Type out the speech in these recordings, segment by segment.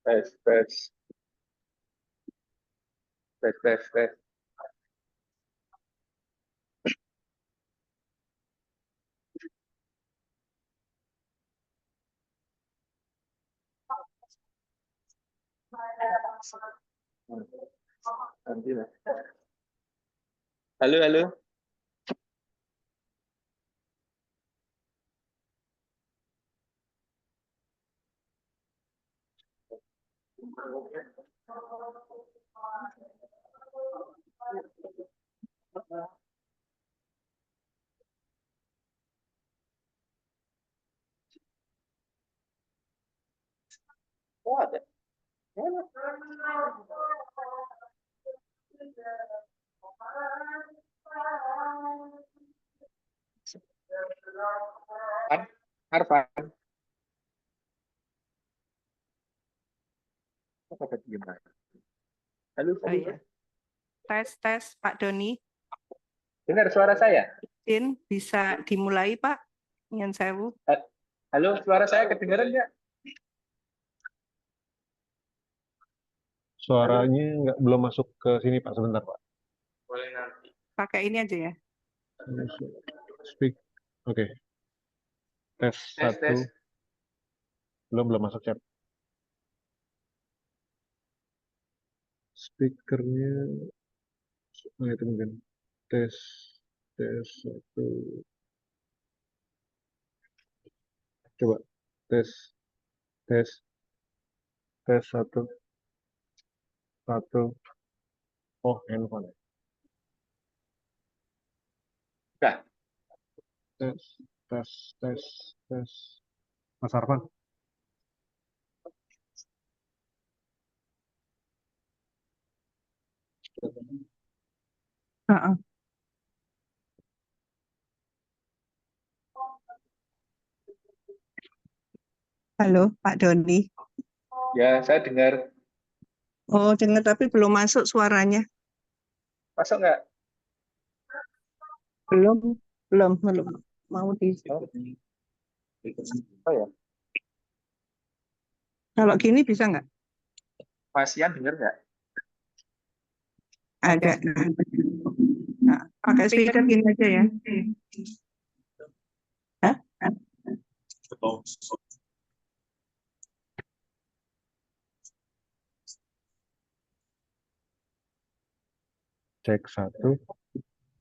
Tes, tes. Tes, tes, tes. Nanti lah. Halo, halo. Oh, ada. Arfan. Apa gimana? Halo, Oh, iya. Tes, Pak Doni. dengar suara saya? Bisa dimulai, Pak? Ingin sewu. Halo, suara saya kedengaran nggak? Suaranya belum masuk ke sini Pak, sebentar Pak. Boleh nanti. Pakai ini aja ya. Speak, oke. Tes Tes, 1, tes. belum masuk chat. Speakernya, itu mungkin. Tes 1. Coba, tes 1. Oh, handphone. Udah. Tes. Mas Arfan. Halo, Pak Doni. Ya, saya dengar. Oh, dengar tapi belum masuk suaranya. Masuk nggak? Belum mau di. Oh ya, Kalau gini bisa nggak? Pasian dengar nggak? Ada. Nah, pakai speaker gini aja ya. Hah? Cek 1,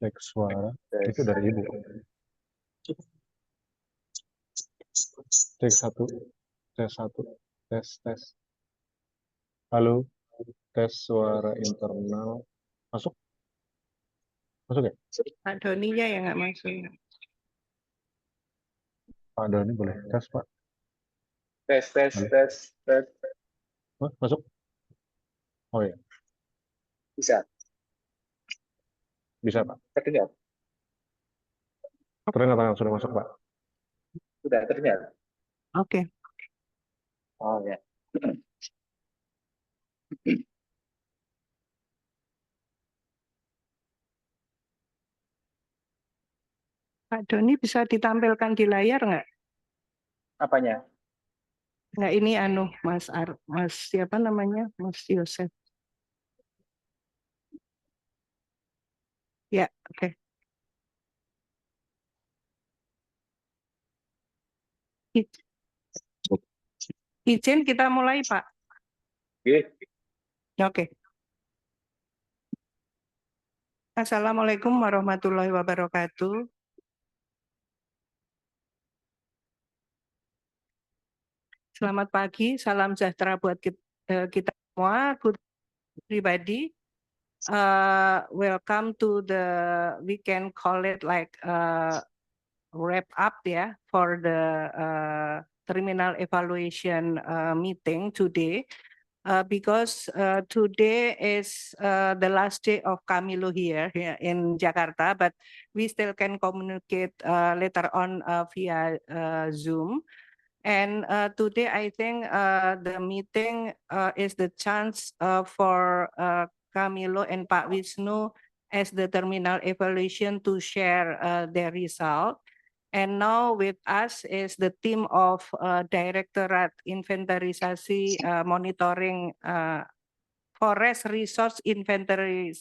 cek suara. Itu dari Ibu. Cek 1, tes. Halo, tes suara internal. Masuk ya? Pak Doninya yang nggak masuk. Pak Doni boleh tes Pak. Tes. Hah, masuk? Oh ya, Bisa Pak. terdengar? Terdengar sudah masuk Pak. Sudah terdengar? Oke. Oh ya. Pak Doni bisa ditampilkan di layar nggak? Apanya? Nggak, ini Mas siapa namanya? Mas Yosef. Ya, oke. Izin kita mulai, Pak. Oke. Assalamualaikum warahmatullahi wabarakatuh. Selamat pagi, salam sejahtera buat kita semua. Good everybody. Welcome to we can call it like wrap up ya for the terminal evaluation meeting today. Because today is the last day of Camilo here in Jakarta, but we still can communicate later on via Zoom. And today, I think the meeting is the chance for Camilo and Pak Wisnu as the terminal evaluation to share their result. And now with us is the team of Directorate Inventarisasi Monitoring Forest Resource Inventory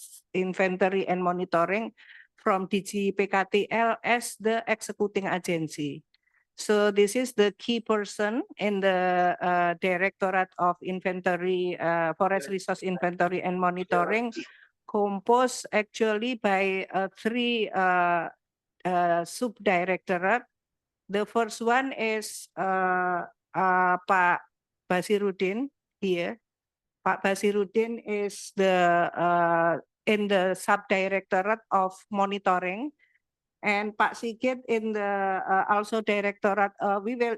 and Monitoring from DG PKTL as the executing agency. So this is the key person in the Directorate of Inventory, Forest Resource Inventory and Monitoring, composed actually by three sub-directorate. The first one is Pak Basirudin here. Pak Basirudin is the in the sub-directorate of monitoring, and Pak Sigit in the also directorate.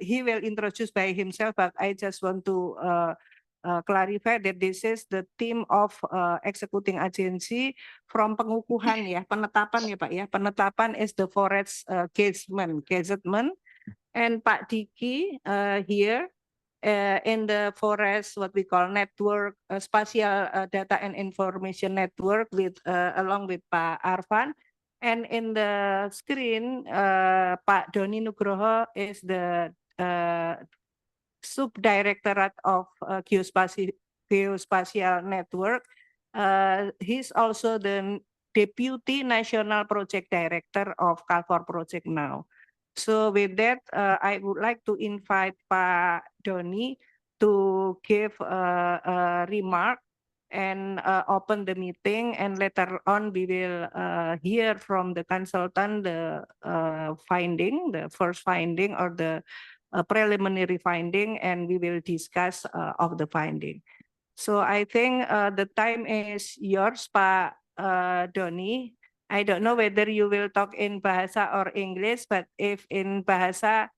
He will introduce by himself, but I just want to clarify that this is the team of executing agency from pengukuhan ya, penetapan ya Pak ya. Penetapan is the forest gazetment, and Pak Diki here in the forest, what we call network, spatial data and information network with along with Pak Arfan. And in the screen, Pak Doni Nugroho is the Subdirectorate of Geospatial Network. He's also the Deputy National Project Director of KalFor project now. So with that, I would like to invite Pak Doni to give a remark and open the meeting, and later on we will hear from the consultant the finding, the first finding or the preliminary finding, and we will discuss of the finding. So I think the time is yours, Pak Doni. I don't know whether you will talk in Bahasa or English, but if in Bahasa,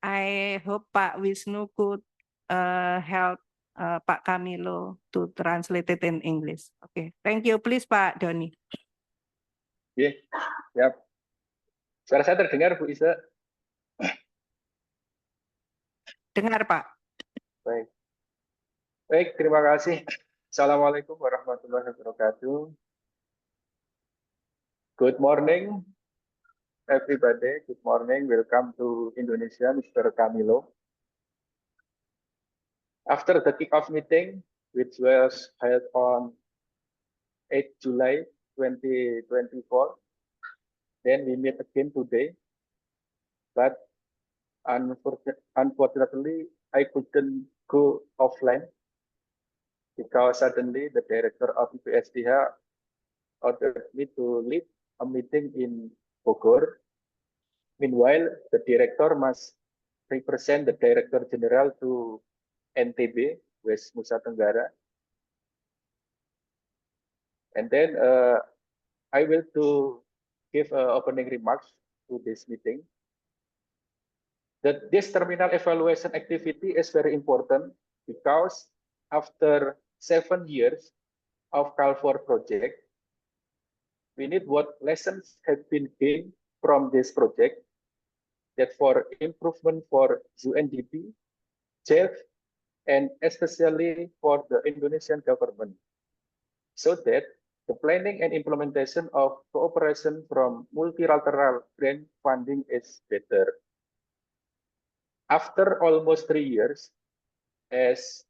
I hope Pak Wisnu could help Pak Camilo to translate it in English. Okay, thank you. Please, Pak Doni. Oke, siap. Suara saya terdengar, Bu Isa? Dengar, Pak. Baik. Baik, terima kasih. Assalamualaikum warahmatullahi wabarakatuh. Good morning, everybody. Good morning. Welcome to Indonesia, Mr. Camilo. After the kick-off meeting, which was held on 8 July 2024, then we meet again today. But unfortunately, I couldn't go offline because suddenly the director of IPSDH ordered me to lead a meeting in Bogor. Meanwhile, the director must represent the Director General to NTB, West Nusa Tenggara. And then I will give opening remarks to this meeting. This terminal evaluation activity is very important because after 7 years of KalFor project, we need what lessons have been gained from this project that for improvement for UNDP, JEF, and especially for the Indonesian government, so that the planning and implementation of cooperation from multilateral grant funding is better. After almost 3 years as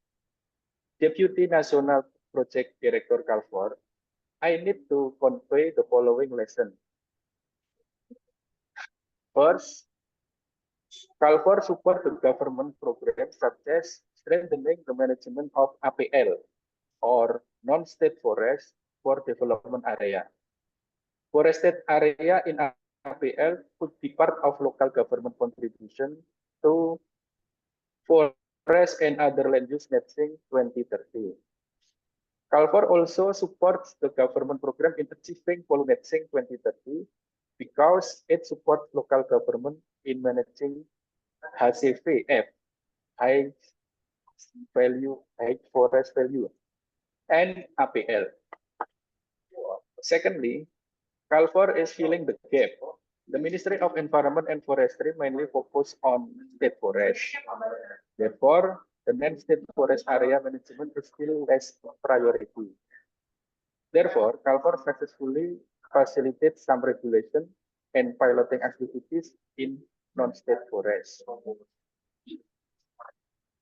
Deputy National Project Director KalFor, I need to convey the following lesson. First, KalFor support the government programs such as strengthening the management of APL or non-state forest for development area. Forested area in APL could be part of local government contribution to forest and other land use matching 2030. KalFor also supports the government program in achieving polu matching 2030 because it supports local government in managing HCVF, high forest value, and APL. Secondly, KalFor is filling the gap. The Ministry of Environment and Forestry mainly focus on state forest. Therefore, the non-state forest area management is still less priority. Therefore, KalFor successfully facilitates some regulation and piloting activities in non-state forest.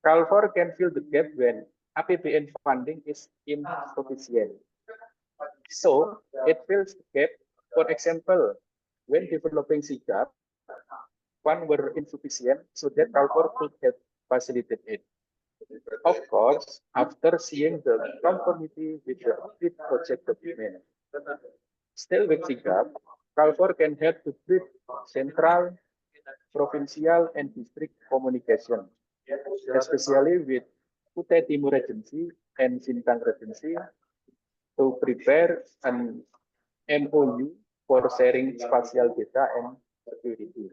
KalFor can fill the gap when APBN funding is insufficient. So it fills the gap. For example, when developing SIGAP, funds were insufficient, so that KalFor could have facilitated it. Of course, after seeing the conformity with the agreed project document, still with SIGAP, KalFor can help to build central, provincial, and district communication, especially with Kutai Timur Regency and Sintang Regency, to prepare an MOU for sharing spatial data and security.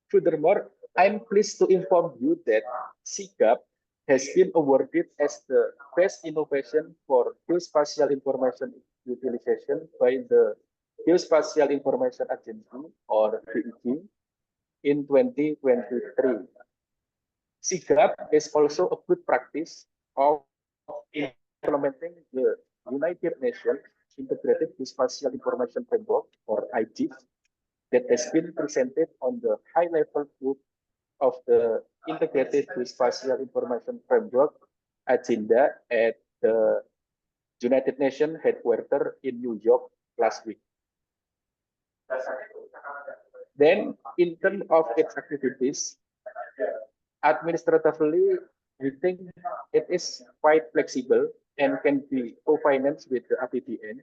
Furthermore, I'm pleased to inform you that SIGAP has been awarded as the best innovation for geospatial information utilization by the Geospatial Information Agency, or GIG, in 2023. SIGAP is also a good practice of implementing the United Nations Integrated Geospatial Information Framework, or IGIF, that has been presented on the high-level group of the Integrated Geospatial Information Framework agenda at the United Nations headquarters in New York last week. Then, in terms of its activities, administratively, we think it is quite flexible and can be co-financed with the APBN.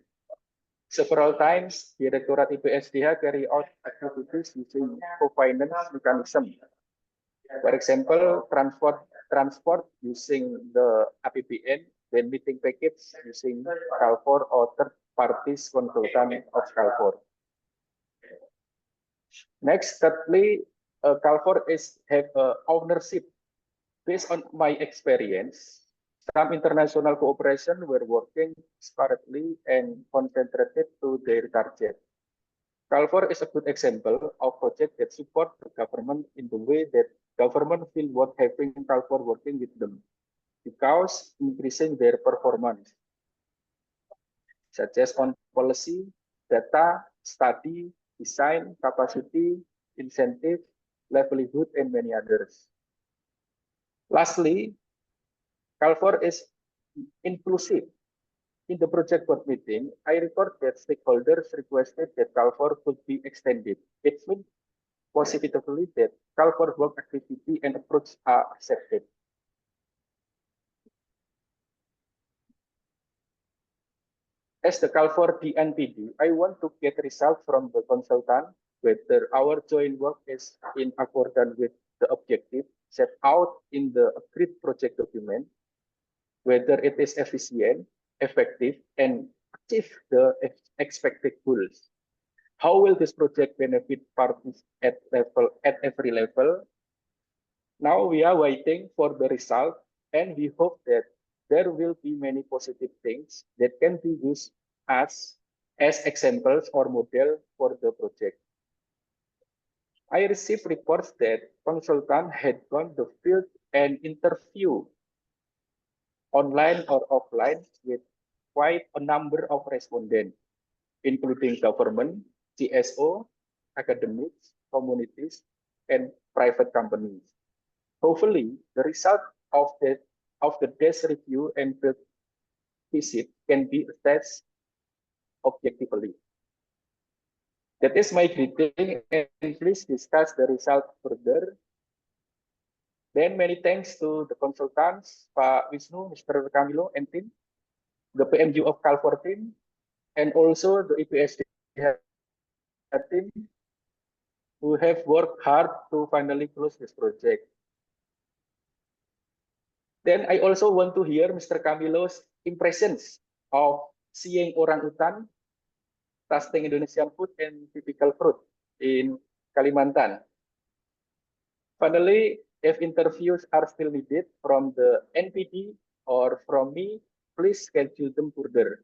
Several times, Direktorat IPSDH carry out activities using co-finance mechanism. For example, transport using the APBN, then meeting package using KalFor or third parties consultant of KalFor. Next, thirdly, KalFor have ownership. Based on my experience, some international cooperation were working separately and concentrated to their target. KalFor is a good example of project that support the government in the way that government feel worth having KalFor working with them, because increasing their performance, such as on policy, data, study, design, capacity, incentive, livelihood, and many others. Lastly, KalFor is inclusive. In the project board meeting, I record that stakeholders requested that KalFor could be extended. It means positively that KalFor work activity and approach are accepted. As the KalFor DNPD, I want to get results from the consultant whether our joint work is in accordance with the objective set out in the agreed project document, whether it is efficient, effective, and achieve the expected goals. How will this project benefit parties at every level? Now we are waiting for the result, and we hope that there will be many positive things that can be used as examples or model for the project. I received reports that consultant had gone the field and interview online or offline with quite a number of respondents, including government, CSO, academics, communities, and private companies. Hopefully, the result of the desk review and field visit can be assessed objectively. That is my greeting, and please discuss the result further. Then many thanks to the consultants, Pak Wisnu, Mr. Camilo, and team, the PMU of KalFor team, and also the IPSD team, who have worked hard to finally close this project. Then I also want to hear Mr. Camilo's impressions of seeing orangutan tasting Indonesian food and typical fruit in Kalimantan. Finally, if interviews are still needed from the NPD or from me, please schedule them further.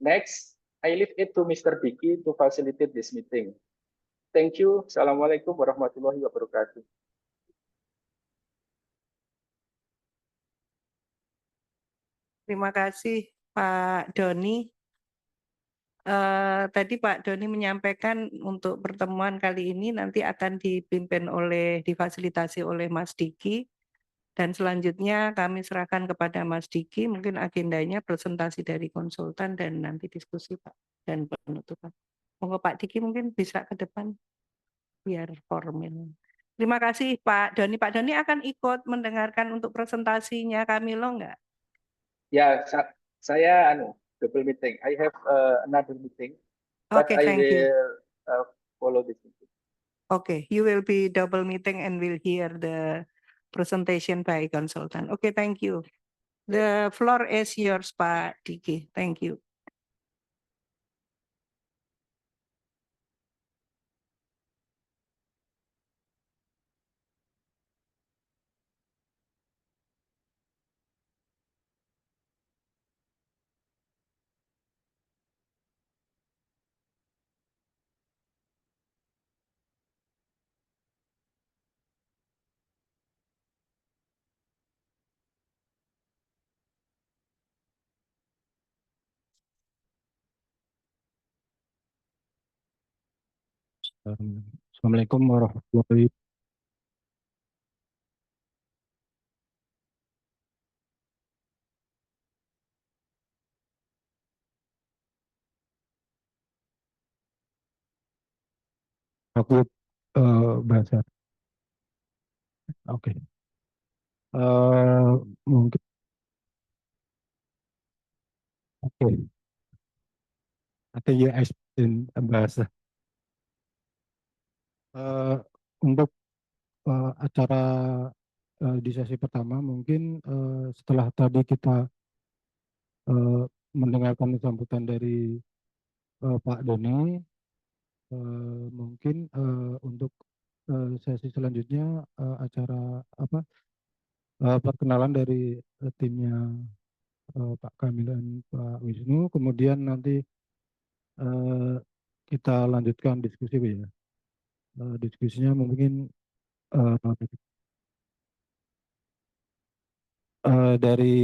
Next, I leave it to Mr. Diki to facilitate this meeting. Thank you. Assalamualaikum warahmatullahi wabarakatuh. Terima kasih Pak Doni. Tadi Pak Doni menyampaikan untuk pertemuan kali ini nanti akan difasilitasi oleh Mas Diki, dan selanjutnya kami serahkan kepada Mas Diki, mungkin agendanya presentasi dari konsultan dan nanti diskusi Pak dan penutupan. Monggo Pak Diki mungkin bisa ke depan biar formal. Terima kasih Pak Doni. Pak Doni akan ikut mendengarkan untuk presentasinya Kamilo enggak? Ya, saya double meeting. I have another meeting, but Okay, I thank you. will follow this meeting. Okay, you will be double meeting and will hear the presentation by consultant. Okay, thank you. The floor is yours, Pak Diki. Thank you. Assalamualaikum warahmatullahi wabarakatuh. Aku bahasa. Oke. Mungkin oke. Atau ya bahasa. Untuk acara di sesi pertama mungkin setelah tadi kita mendengarkan sambutan dari Pak Doni, mungkin untuk sesi selanjutnya acara apa perkenalan dari timnya Pak Kamil dan Pak Wisnu, kemudian nanti kita lanjutkan diskusi Bu, ya. Diskusinya mungkin dari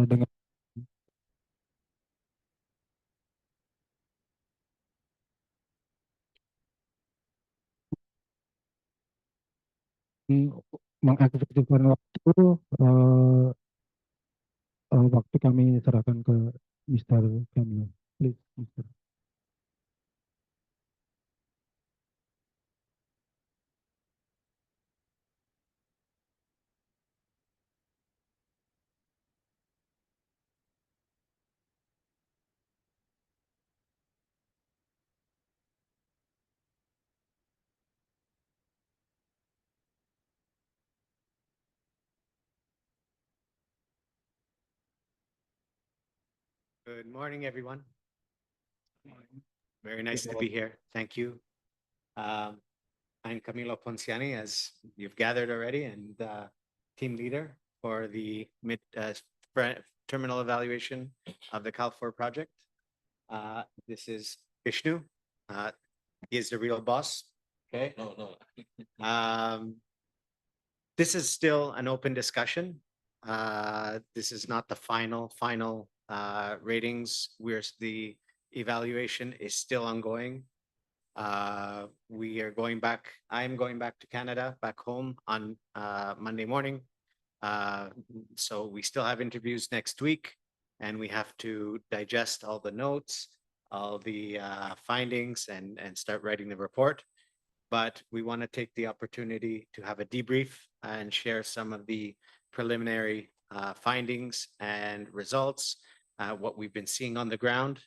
dengan mengefektifkan waktu kami serahkan ke Mr. Kamil. Please, Mr. Good morning, everyone. Very nice to be here. Thank you. I'm Camilo Ponciani, as you've gathered already, and team leader for the terminal evaluation of the KalFor project. This is Vishnu. He is the real boss. Okay. No. This is still an open discussion. This is not the final ratings. The evaluation is still ongoing. We are going back. I'm going back to Canada, back home on Monday morning. So we still have interviews next week, and we have to digest all the notes, all the findings, and start writing the report. But we want to take the opportunity to have a debrief and share some of the preliminary findings and results, what we've been seeing on the ground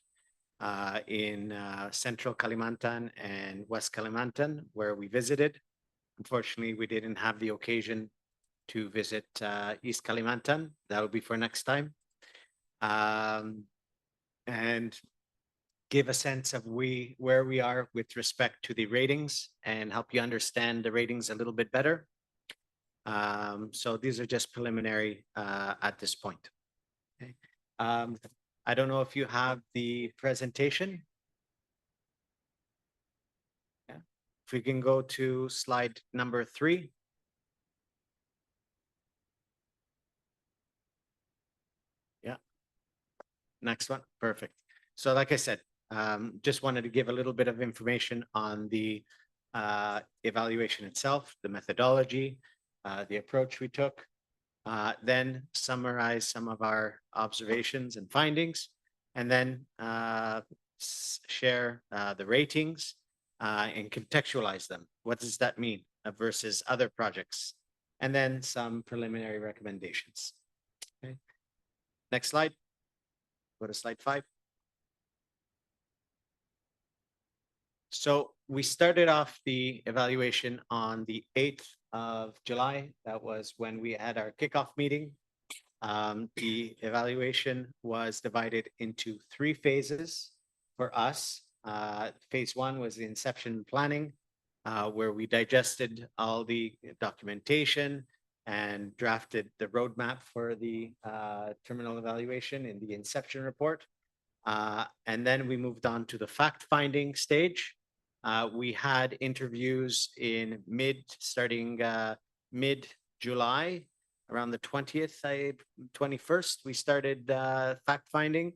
in Central Kalimantan and West Kalimantan, where we visited. Unfortunately, we didn't have the occasion to visit East Kalimantan. That'll be for next time. And give a sense of where we are with respect to the ratings and help you understand the ratings a little bit better. So these are just preliminary at this point. Okay. I don't know if you have the presentation. Yeah. If we can go to slide number 3. Yeah. Next one, perfect. So like I said, just wanted to give a little bit of information on the evaluation itself, the methodology, the approach we took, then summarize some of our observations and findings, and then share the ratings and contextualize them. What does that mean versus other projects? And then some preliminary recommendations. Okay. Next slide. Go to slide 5. So we started off the evaluation on the 8th of July. That was when we had our kickoff meeting. The evaluation was divided into 3 phases for us. Phase 1 was the inception planning, where we digested all the documentation and drafted the roadmap for the terminal evaluation in the inception report. And then we moved on to the fact-finding stage. We had interviews starting mid-July, around the 21st, we started fact-finding.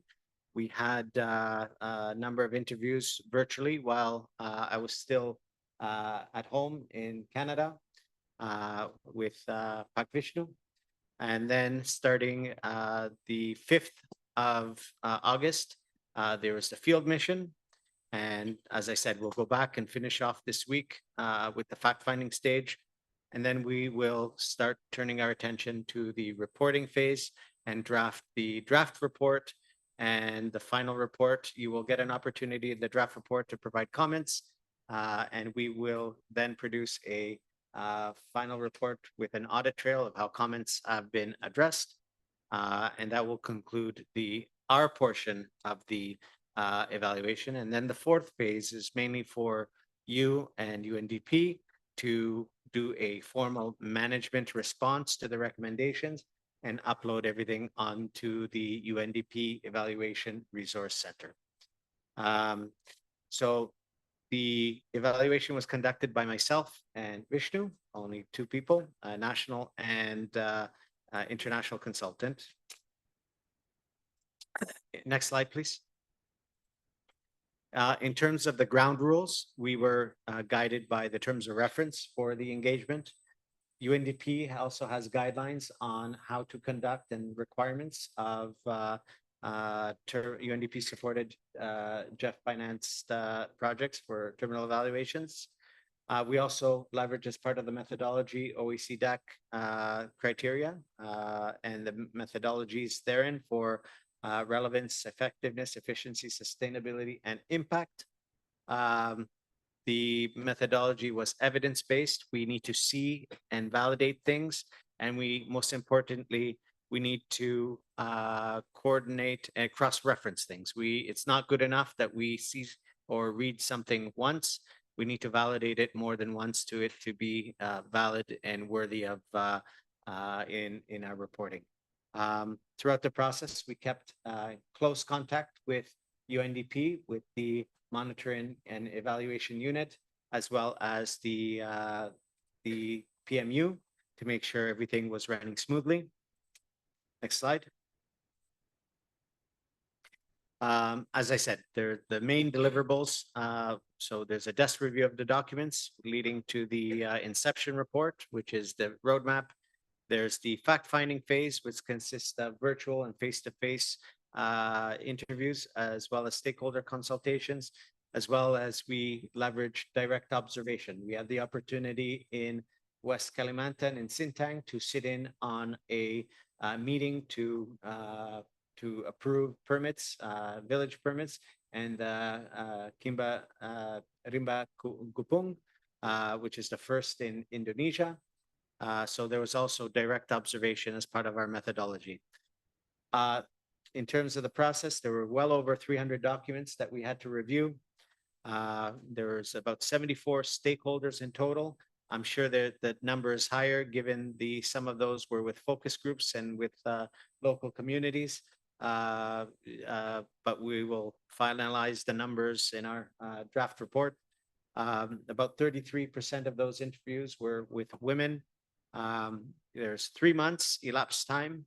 We had a number of interviews virtually while I was still at home in Canada with Pak Vishnu. And then starting the 5th of August, there was the field mission. And as I said, we'll go back and finish off this week with the fact-finding stage. And then we will start turning our attention to the reporting phase and draft the draft report and the final report. You will get an opportunity in the draft report to provide comments. And we will then produce a final report with an audit trail of how comments have been addressed. And that will conclude our portion of the evaluation. And then the 4th phase is mainly for you and UNDP to do a formal management response to the recommendations and upload everything onto the UNDP Evaluation Resource Center. So the evaluation was conducted by myself and Vishnu, only 2 people, a national and international consultant. Next slide, please. In terms of the ground rules, we were guided by the terms of reference for the engagement. UNDP also has guidelines on how to conduct and requirements of UNDP supported JEF financed projects for terminal evaluations. We also leverage as part of the methodology OECD criteria and the methodologies therein for relevance, effectiveness, efficiency, sustainability, and impact. The methodology was evidence-based. We need to see and validate things. And most importantly, we need to coordinate and cross-reference things. It's not good enough that we see or read something once. We need to validate it more than once to it to be valid and worthy of in our reporting. Throughout the process, we kept close contact with UNDP, with the monitoring and evaluation unit, as well as the PMU to make sure everything was running smoothly. Next slide. As I said, the main deliverables. So there's a desk review of the documents leading to the inception report, which is the roadmap. There's the fact-finding phase, which consists of virtual and face-to-face interviews, as well as stakeholder consultations, as well as we leverage direct observation. We had the opportunity in West Kalimantan and Sintang to sit in on a meeting to approve permits, village permits, and Rimba Gupung, which is the first in Indonesia. So there was also direct observation as part of our methodology. In terms of the process, there were well over 300 documents that we had to review. There was about 74 stakeholders in total. I'm sure that the number is higher given some of those were with focus groups and with local communities. But we will finalize the numbers in our draft report. About 33% of those interviews were with women. There's 3 months elapsed time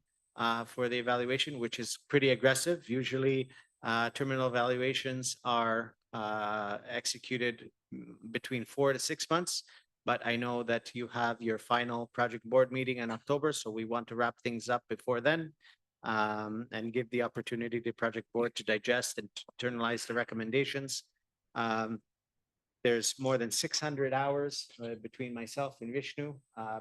for the evaluation, which is pretty aggressive. Usually, terminal evaluations are executed between 4 to 6 months. But I know that you have your final project board meeting in October, so we want to wrap things up before then and give the opportunity to project board to digest and internalize the recommendations. There's more than 600 hours between myself and Vishnu,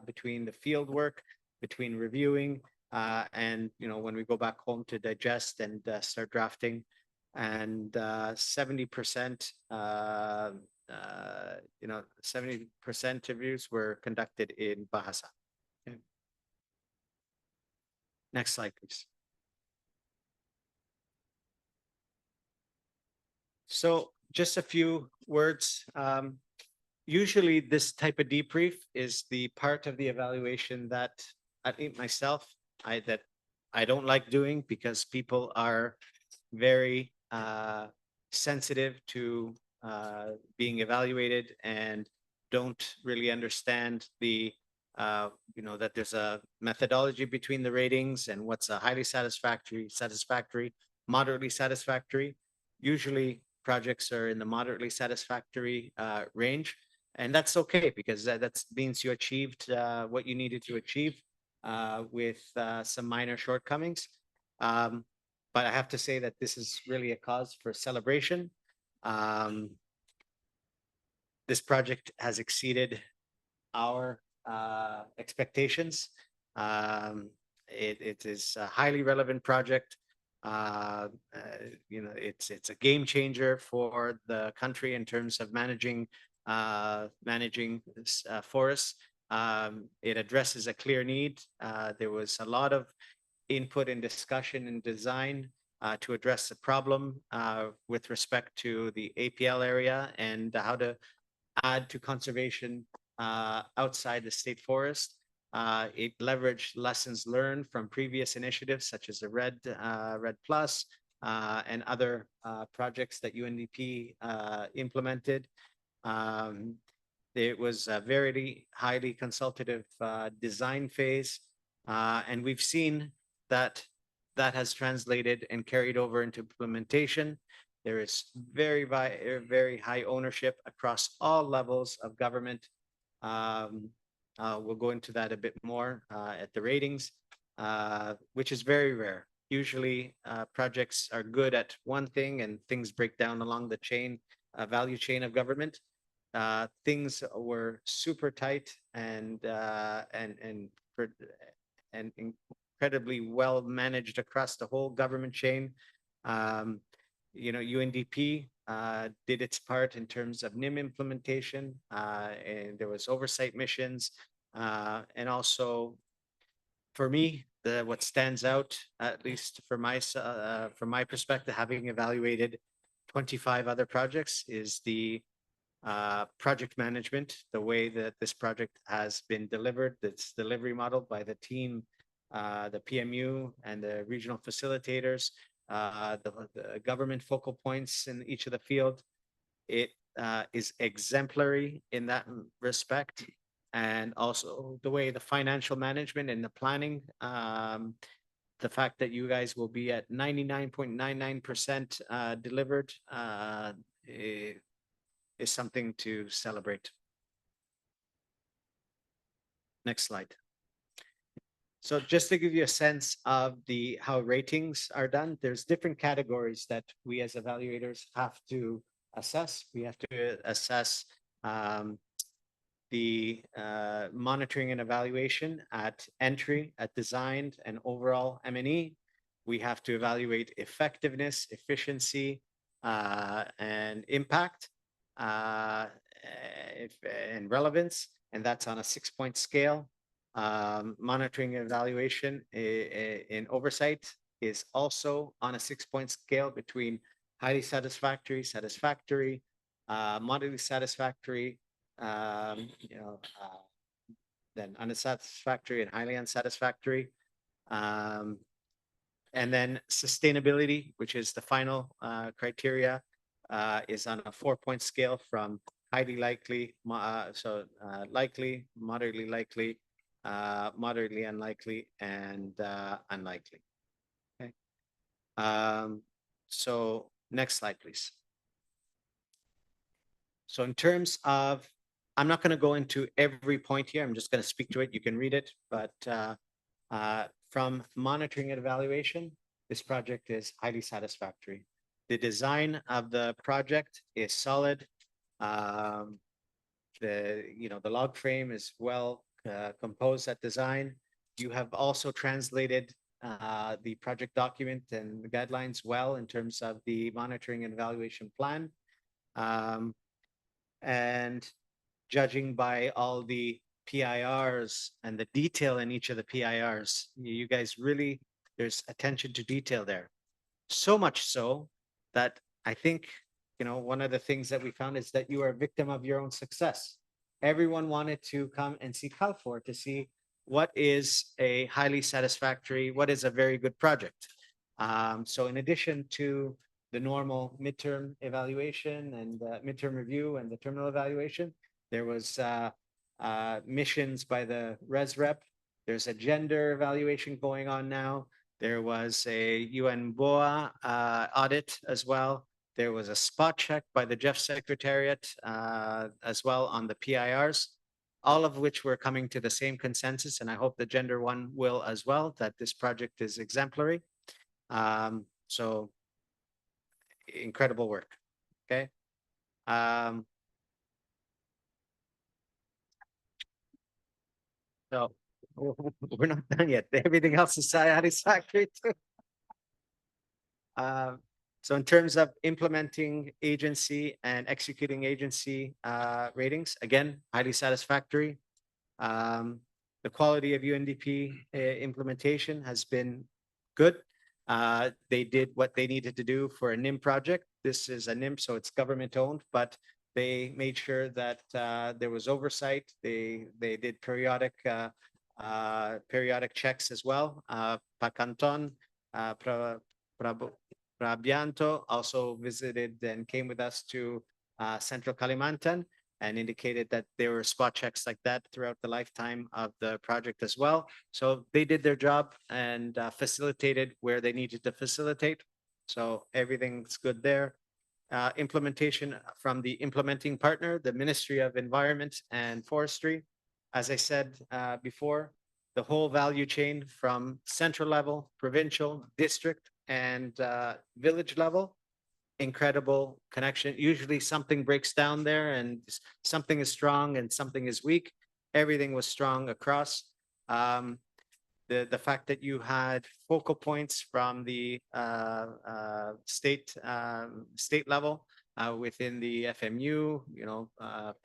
between the field work, between reviewing, and when we go back home to digest and start drafting, and 70%, 70% reviews were conducted in Bahasa. Okay. Next slide, please. So just a few words. Usually this type of debrief is the part of the evaluation that I think myself, that I don't like doing, because people are very sensitive to being evaluated and don't really understand the that there's a methodology between the ratings and what's a highly satisfactory, moderately satisfactory. Usually projects are in the moderately satisfactory range, and that's okay, because that means you achieved what you needed to achieve with some minor shortcomings. But I have to say that this is really a cause for celebration. This project has exceeded our expectations. It is a highly relevant project. It's a game changer for the country in terms of managing forests. It addresses a clear need. There was a lot of input and discussion and design to address the problem with respect to the APL area and how to add to conservation outside the state forest. It leveraged lessons learned from previous initiatives such as the Red Plus and other projects that UNDP implemented. It was a very highly consultative design phase, and we've seen that has translated and carried over into implementation. There is very high ownership across all levels of government. We'll go into that a bit more at the ratings, which is very rare. Usually projects are good at one thing and things break down along the value chain of government. Things were super tight and incredibly well managed across the whole government chain. UNDP did its part in terms of NIM implementation, and there was oversight missions, and also for me, what stands out, at least from my perspective, having evaluated 25 other projects, is the project management, the way that this project has been delivered, its delivery model by the team, the PMU and the regional facilitators, the government focal points in each of the field. It is exemplary in that respect. And also the way the financial management and the planning, the fact that you guys will be at 99.99% delivered is something to celebrate. Next slide. So just to give you a sense of how ratings are done, there's different categories that we as evaluators have to assess. We have to assess the monitoring and evaluation at entry, at design, and overall M&E. We have to evaluate effectiveness, efficiency, and impact, and relevance, and that's on a 6-point scale. Monitoring and evaluation in oversight is also on a 6-point scale between highly satisfactory, moderately satisfactory, then unsatisfactory and highly unsatisfactory. And then sustainability, which is the final criteria, is on a 4-point scale from highly likely, likely, moderately likely, moderately unlikely, and unlikely. Okay. So next slide, please. So in terms of, I'm not going to go into every point here. I'm just going to speak to it. You can read it, but from monitoring and evaluation, this project is highly satisfactory. The design of the project is solid. The log frame is well composed at design. You have also translated the project document and the guidelines well in terms of the monitoring and evaluation plan. And judging by all the PIRs and the detail in each of the PIRs, you guys really, there's attention to detail there. So much so that I think, one of the things that we found is that you are a victim of your own success. Everyone wanted to come and see KalFor to see what is a highly satisfactory, what is a very good project. So in addition to the normal midterm evaluation and midterm review and the terminal evaluation, there was missions by the res rep. There's a gender evaluation going on now. There was a UN BOA audit as well. There was a spot check by the Jeff Secretariat as well on the PIRs, all of which were coming to the same consensus. And I hope the gender one will as well, that this project is exemplary. So incredible work. Okay. So we're not done yet. Everything else is satisfactory too. So in terms of implementing agency and executing agency ratings, again, highly satisfactory. The quality of UNDP implementation has been good. They did what they needed to do for a NIM project. This is a NIM, so it's government owned, but they made sure that there was oversight. They did periodic checks as well. Pacanton, Rabianto also visited and came with us to Central Kalimantan and indicated that there were spot checks like that throughout the lifetime of the project as well. So they did their job and facilitated where they needed to facilitate. So everything's good there. Implementation from the implementing partner, the Ministry of Environment and Forestry. As I said before, the whole value chain from central level, provincial, district, and village level, incredible connection. Usually something breaks down there and something is strong and something is weak. Everything was strong across. The fact that you had focal points from the state level within the FMU,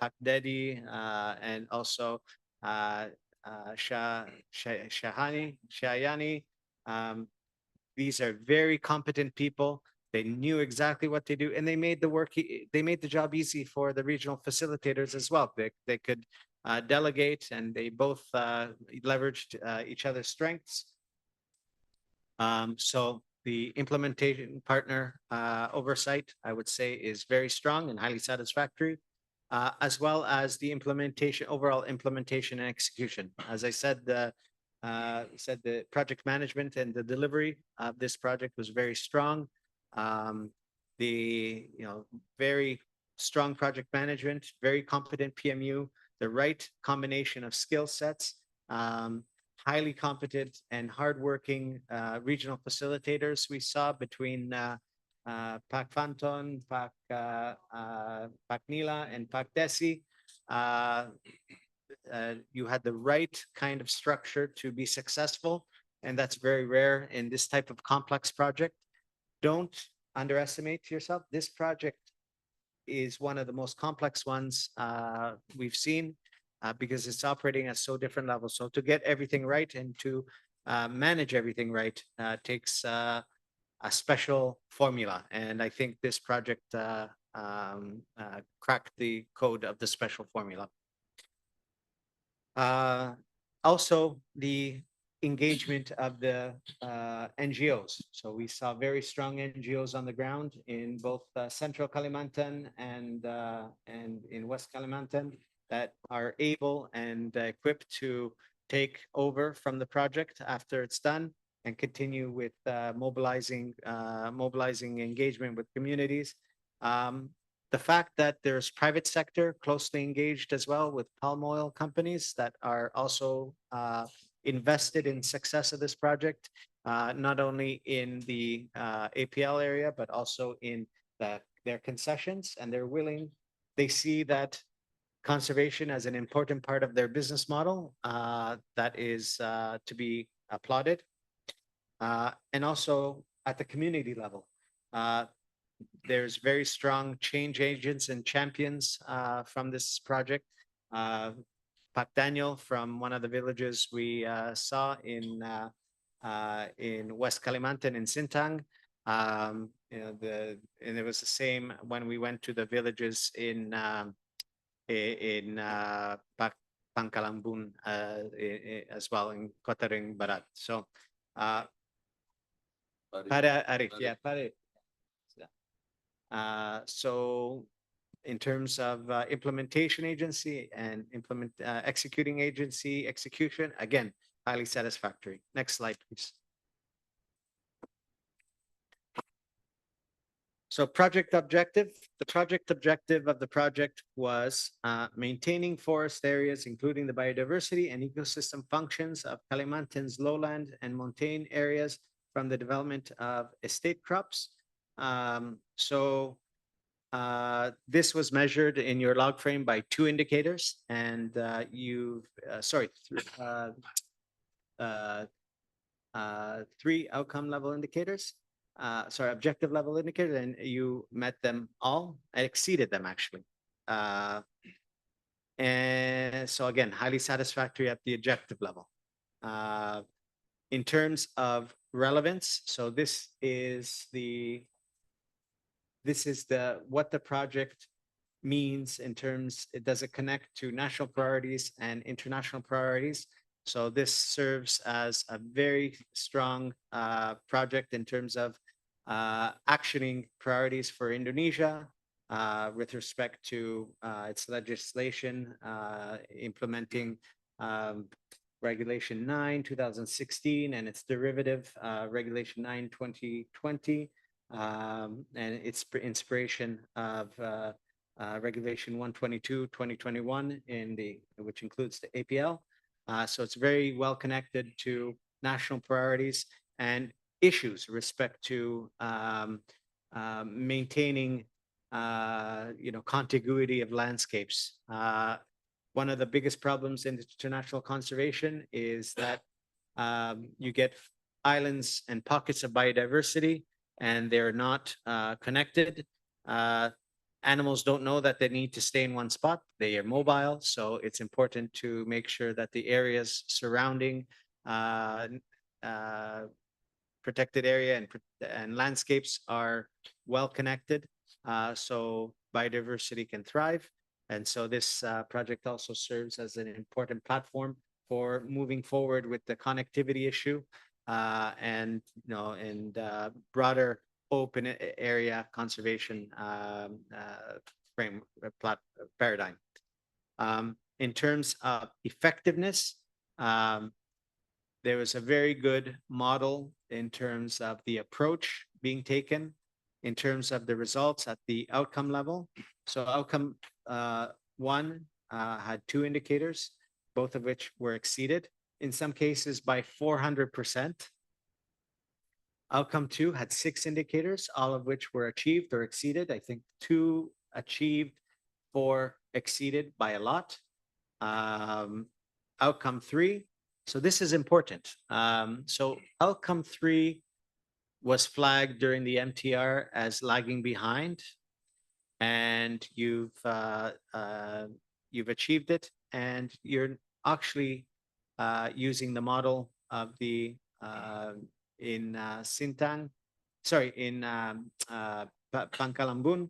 PACDEDI, and also Shayani. These are very competent people. They knew exactly what they do, and they made the job easy for the regional facilitators as well. They could delegate, and they both leveraged each other's strengths. So the implementation partner oversight, I would say, is very strong and highly satisfactory, as well as the overall implementation and execution. As I said, the project management and the delivery of this project was very strong. Very strong project management, very competent PMU, the right combination of skill sets, highly competent and hardworking regional facilitators we saw between PAC Fanton, PAC Nila, and PAC Desi. You had the right kind of structure to be successful, and that's very rare in this type of complex project. Don't underestimate yourself. This project is one of the most complex ones we've seen because it's operating at so different levels. So to get everything right and to manage everything right takes a special formula. And I think this project cracked the code of the special formula. Also, the engagement of the NGOs. So we saw very strong NGOs on the ground in both Central Kalimantan and in West Kalimantan that are able and equipped to take over from the project after it's done and continue with mobilizing engagement with communities. The fact that there's private sector closely engaged as well with palm oil companies that are also invested in success of this project, not only in the APL area, but also in their concessions, and they see that conservation as an important part of their business model that is to be applauded. And also at the community level. There's very strong change agents and champions from this project. Pak Daniel from one of the villages we saw in West Kalimantan in Sintang. And it was the same when we went to the villages in Pangkalambun as well in Kota Ring Barat. So Pada Arif, yeah, Pada. So in terms of implementation agency and executing agency execution, again, highly satisfactory. Next slide, please. So project objective, the project objective of the project was maintaining forest areas, including the biodiversity and ecosystem functions of Kalimantan's lowland and montane areas from the development of estate crops. This was measured in your log frame by 2 indicators, and three outcome level indicators. Objective level indicator, and you met them all, exceeded them actually. And so again, highly satisfactory at the objective level. In terms of relevance, so this is what the project means in terms, does it connect to national priorities and international priorities? So this serves as a very strong project in terms of actioning priorities for Indonesia with respect to its legislation, implementing Regulation 9, 2016, and its derivative, Regulation 9, 2020, and its inspiration of Regulation 122, 2021, which includes the APL. So it's very well connected to national priorities and issues with respect to maintaining contiguity of landscapes. One of the biggest problems in international conservation is that you get islands and pockets of biodiversity and they're not connected. Animals don't know that they need to stay in one spot. They are mobile, so it's important to make sure that the areas surrounding protected area and landscapes are well connected, so biodiversity can thrive. And so this project also serves as an important platform for moving forward with the connectivity issue and broader open area conservation paradigm. In terms of effectiveness, there was a very good model in terms of the approach being taken, in terms of the results at the outcome level. So outcome 1 had 2 indicators, both of which were exceeded, in some cases by 400%. Outcome 2 had 6 indicators, all of which were achieved or exceeded. I think 2 achieved, 4 exceeded by a lot. Outcome 3, so this is important. So outcome 3 was flagged during the MTR as lagging behind, and you've achieved it, and you're actually using the model of the in Sintang, in Pangkalambun,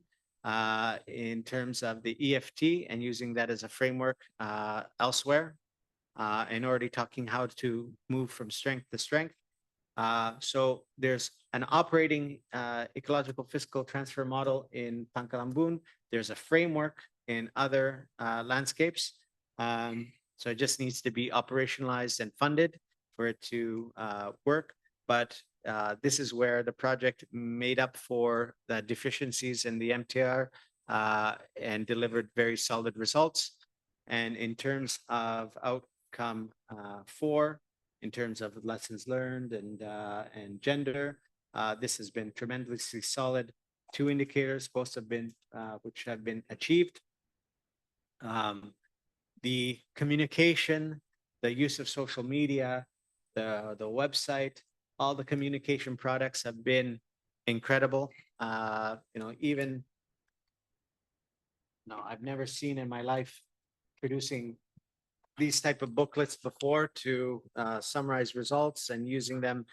in terms of the EFT, and using that as a framework elsewhere, and already talking how to move from strength to strength. So there's an operating ecological fiscal transfer model in Pangkalambun. There's a framework in other landscapes. So it just needs to be operationalized and funded for it to work. But this is where the project made up for the deficiencies in the MTR and delivered very solid results. And in terms of outcome 4, in terms of lessons learned and gender, this has been tremendously solid. 2 indicators, both have been which have been achieved. The communication, the use of social media, the website, all the communication products have been incredible. Even no, I've never seen in my life producing these type of booklets before to summarize results and using them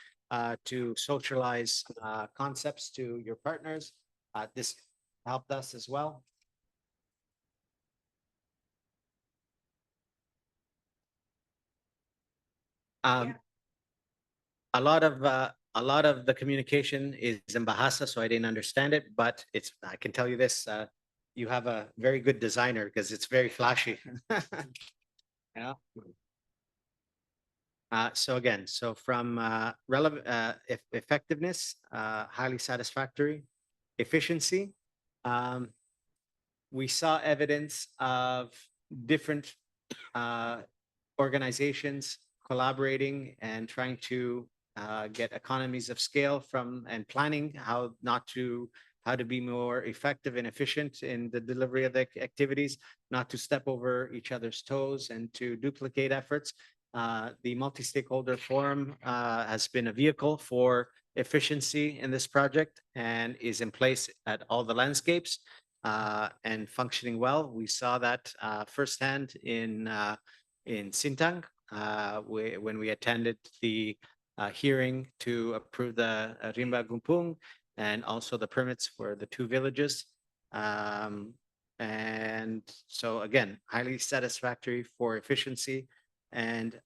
to socialize concepts to your partners. This helped us as well. Yeah. A lot of the communication is in Bahasa, so I didn't understand it, but I can tell you this, you have a very good designer because it's very flashy. Yeah. So from relevant effectiveness, highly satisfactory, efficiency, we saw evidence of different organizations collaborating and trying to get economies of scale from and planning how to be more effective and efficient in the delivery of the activities, not to step over each other's toes and to duplicate efforts. The multi-stakeholder forum has been a vehicle for efficiency in this project and is in place at all the landscapes and functioning well. We saw that firsthand in Sintang when we attended the hearing to approve the Rimba Gumpung and also the permits for the 2 villages. And so again, highly satisfactory for efficiency, and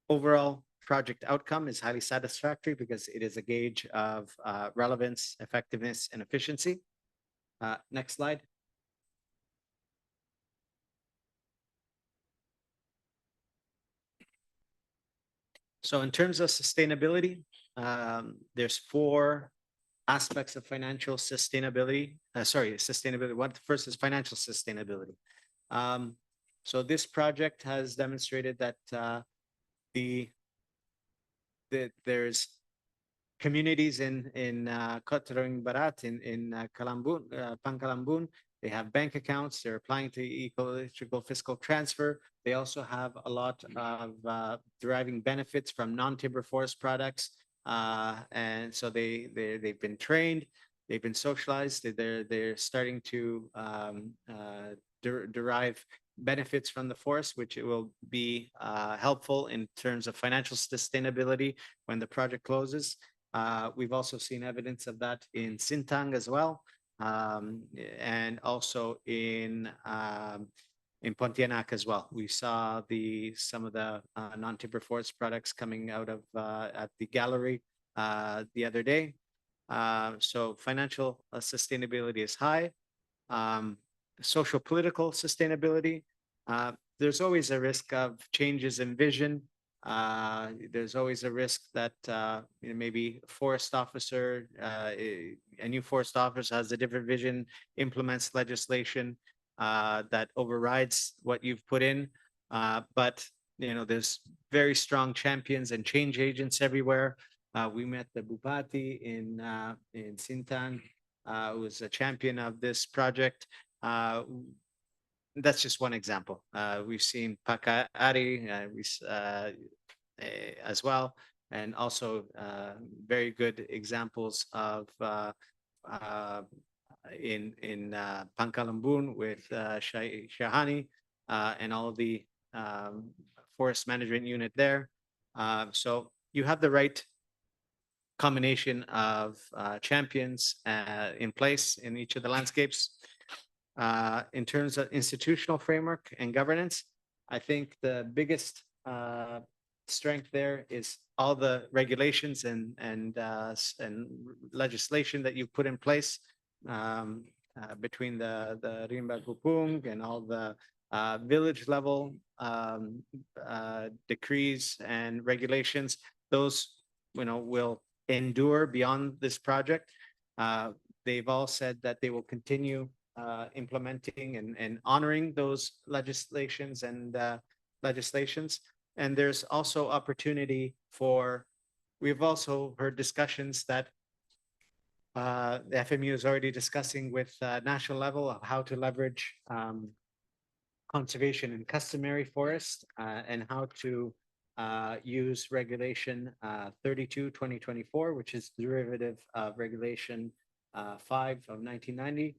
overall project outcome is highly satisfactory because it is a gauge of relevance, effectiveness, and efficiency. Next slide. So in terms of sustainability, there's 4 aspects of financial sustainability. Sustainability. One first is financial sustainability. So this project has demonstrated that there's communities in Kottereng Barat, in Kalambun, Pangkalambun. They have bank accounts. They're applying to ecological fiscal transfer. They also have a lot of deriving benefits from non-timber forest products. And so they've been trained, they've been socialized, they're starting to derive benefits from the forest, which it will be helpful in terms of financial sustainability when the project closes. We've also seen evidence of that in Sintang as well, and also in Pontianak as well. We saw some of the non-timber forest products coming out of at the gallery the other day. So financial sustainability is high. Social political sustainability. There's always a risk of changes in vision. There's always a risk that maybe a forest officer, a new forest officer has a different vision, implements legislation that overrides what you've put in. But there's very strong champions and change agents everywhere. We met the Bupati in Sintang, who was a champion of this project. That's just one example. We've seen Paka Ari as well, and also very good examples of in Pangkalambun with Shahani and all of the forest management unit there. So you have the right combination of champions in place in each of the landscapes. In terms of institutional framework and governance, I think the biggest strength there is all the regulations and legislation that you put in place between the Rimba Gupung and all the village level decrees and regulations, those, will endure beyond this project. They've all said that they will continue implementing and honoring those legislations and legislations. And there's also opportunity for, we've also heard discussions that the FMU is already discussing with national level of how to leverage conservation and customary forest and how to use regulation 32/2024, which is derivative of regulation 5 of 1990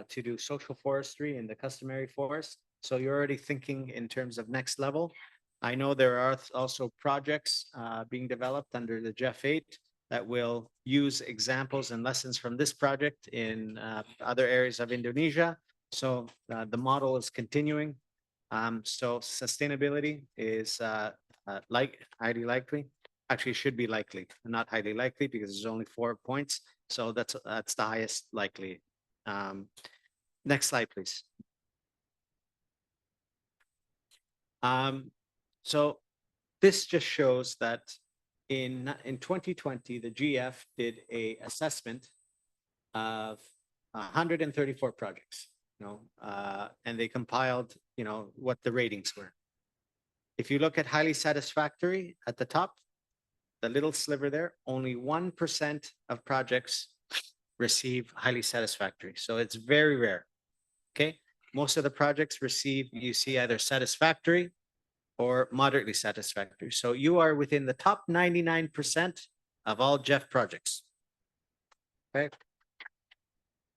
to do social forestry in the customary forest. So you're already thinking in terms of next level. I know there are also projects being developed under the Jeff 8 that will use examples and lessons from this project in other areas of Indonesia. So the model is continuing. So sustainability is highly likely. Actually, should be likely, not highly likely, because there's only 4 points. So that's the highest likely. Next slide, please. So this just shows that in 2020, the GF did a assessment of 134 projects, and they compiled, what the ratings were. If you look at highly satisfactory at the top, the little sliver there, only 1% of projects receive highly satisfactory. So it's very rare. Okay. Most of the projects receive, you see, either satisfactory or moderately satisfactory. So you are within the top 99% of all Jeff projects. Okay.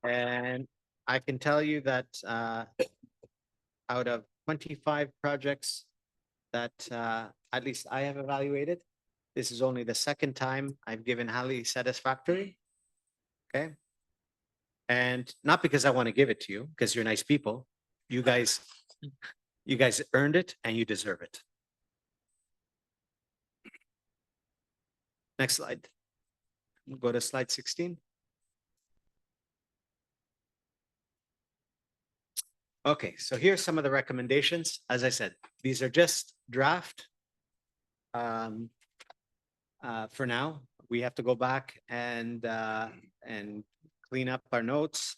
And I can tell you that out of 25 projects that at least I have evaluated, this is only the second time I've given highly satisfactory. Okay. And not because I want to give it to you, because you're nice people. You guys earned it and you deserve it. Next slide. We'll go to slide 16. Okay, so here's some of the recommendations. As I said, these are just draft. For now, we have to go back and clean up our notes.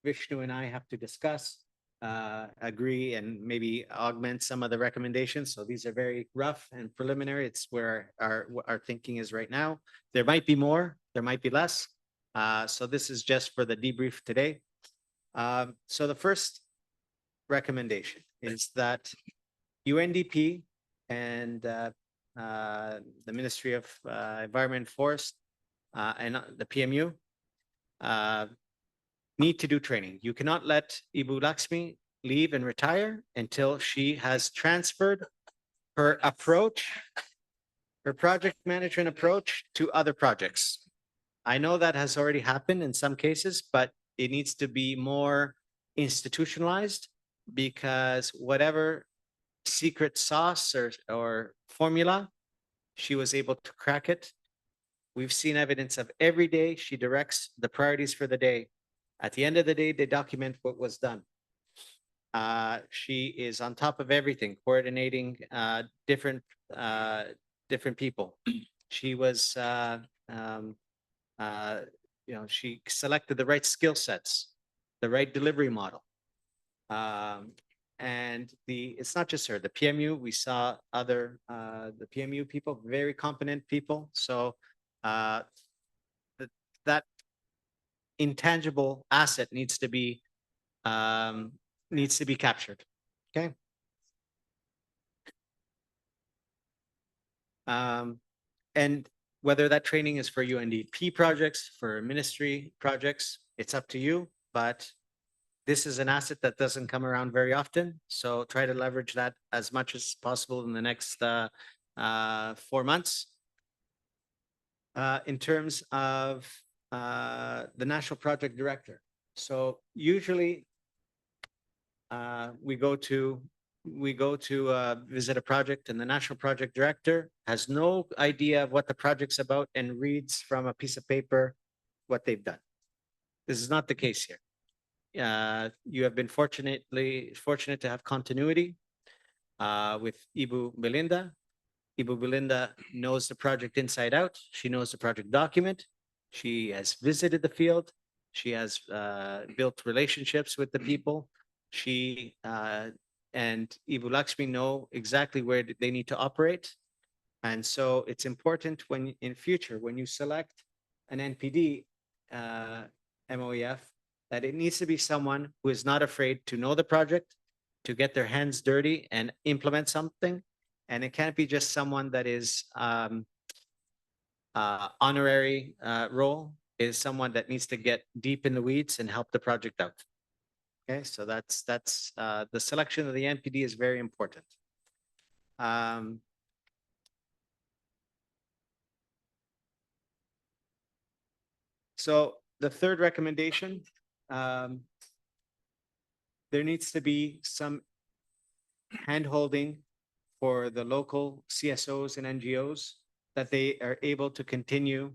Vishnu and I have to discuss, agree, and maybe augment some of the recommendations. So these are very rough and preliminary. It's where our thinking is right now. There might be more, there might be less. So this is just for the debrief today. So the first recommendation is that UNDP and the Ministry of Environment and Forest and the PMU need to do training. You cannot let Ibu Lakshmi leave and retire until she has transferred her approach, her project management approach to other projects. I know that has already happened in some cases, but it needs to be more institutionalized, because whatever secret sauce or formula, she was able to crack it. We've seen evidence of every day she directs the priorities for the day. At the end of the day, they document what was done. She is on top of everything, coordinating different people. She was, she selected the right skill sets, the right delivery model. And it's not just her, the PMU, we saw other, the PMU people, very competent people. So that intangible asset needs to be captured. Okay. And whether that training is for UNDP projects, for ministry projects, it's up to you, but this is an asset that doesn't come around very often. So try to leverage that as much as possible in the next 4 months. In terms of the national project director. So usually we go to visit a project, and the national project director has no idea of what the project's about and reads from a piece of paper what they've done. This is not the case here. you have been fortunate to have continuity with Ibu Belinda. Ibu Belinda knows the project inside out. She knows the project document. She has visited the field. She has built relationships with the people. She and Ibu Lakshmi know exactly where they need to operate. And so it's important when in future, when you select an NPD MOEF, that it needs to be someone who is not afraid to know the project, to get their hands dirty and implement something. And it can't be just someone that is honorary role, is someone that needs to get deep in the weeds and help the project out. Okay, so that's the selection of the NPD is very important. So the third recommendation, there needs to be some handholding for the local CSOs and NGOs that they are able to continue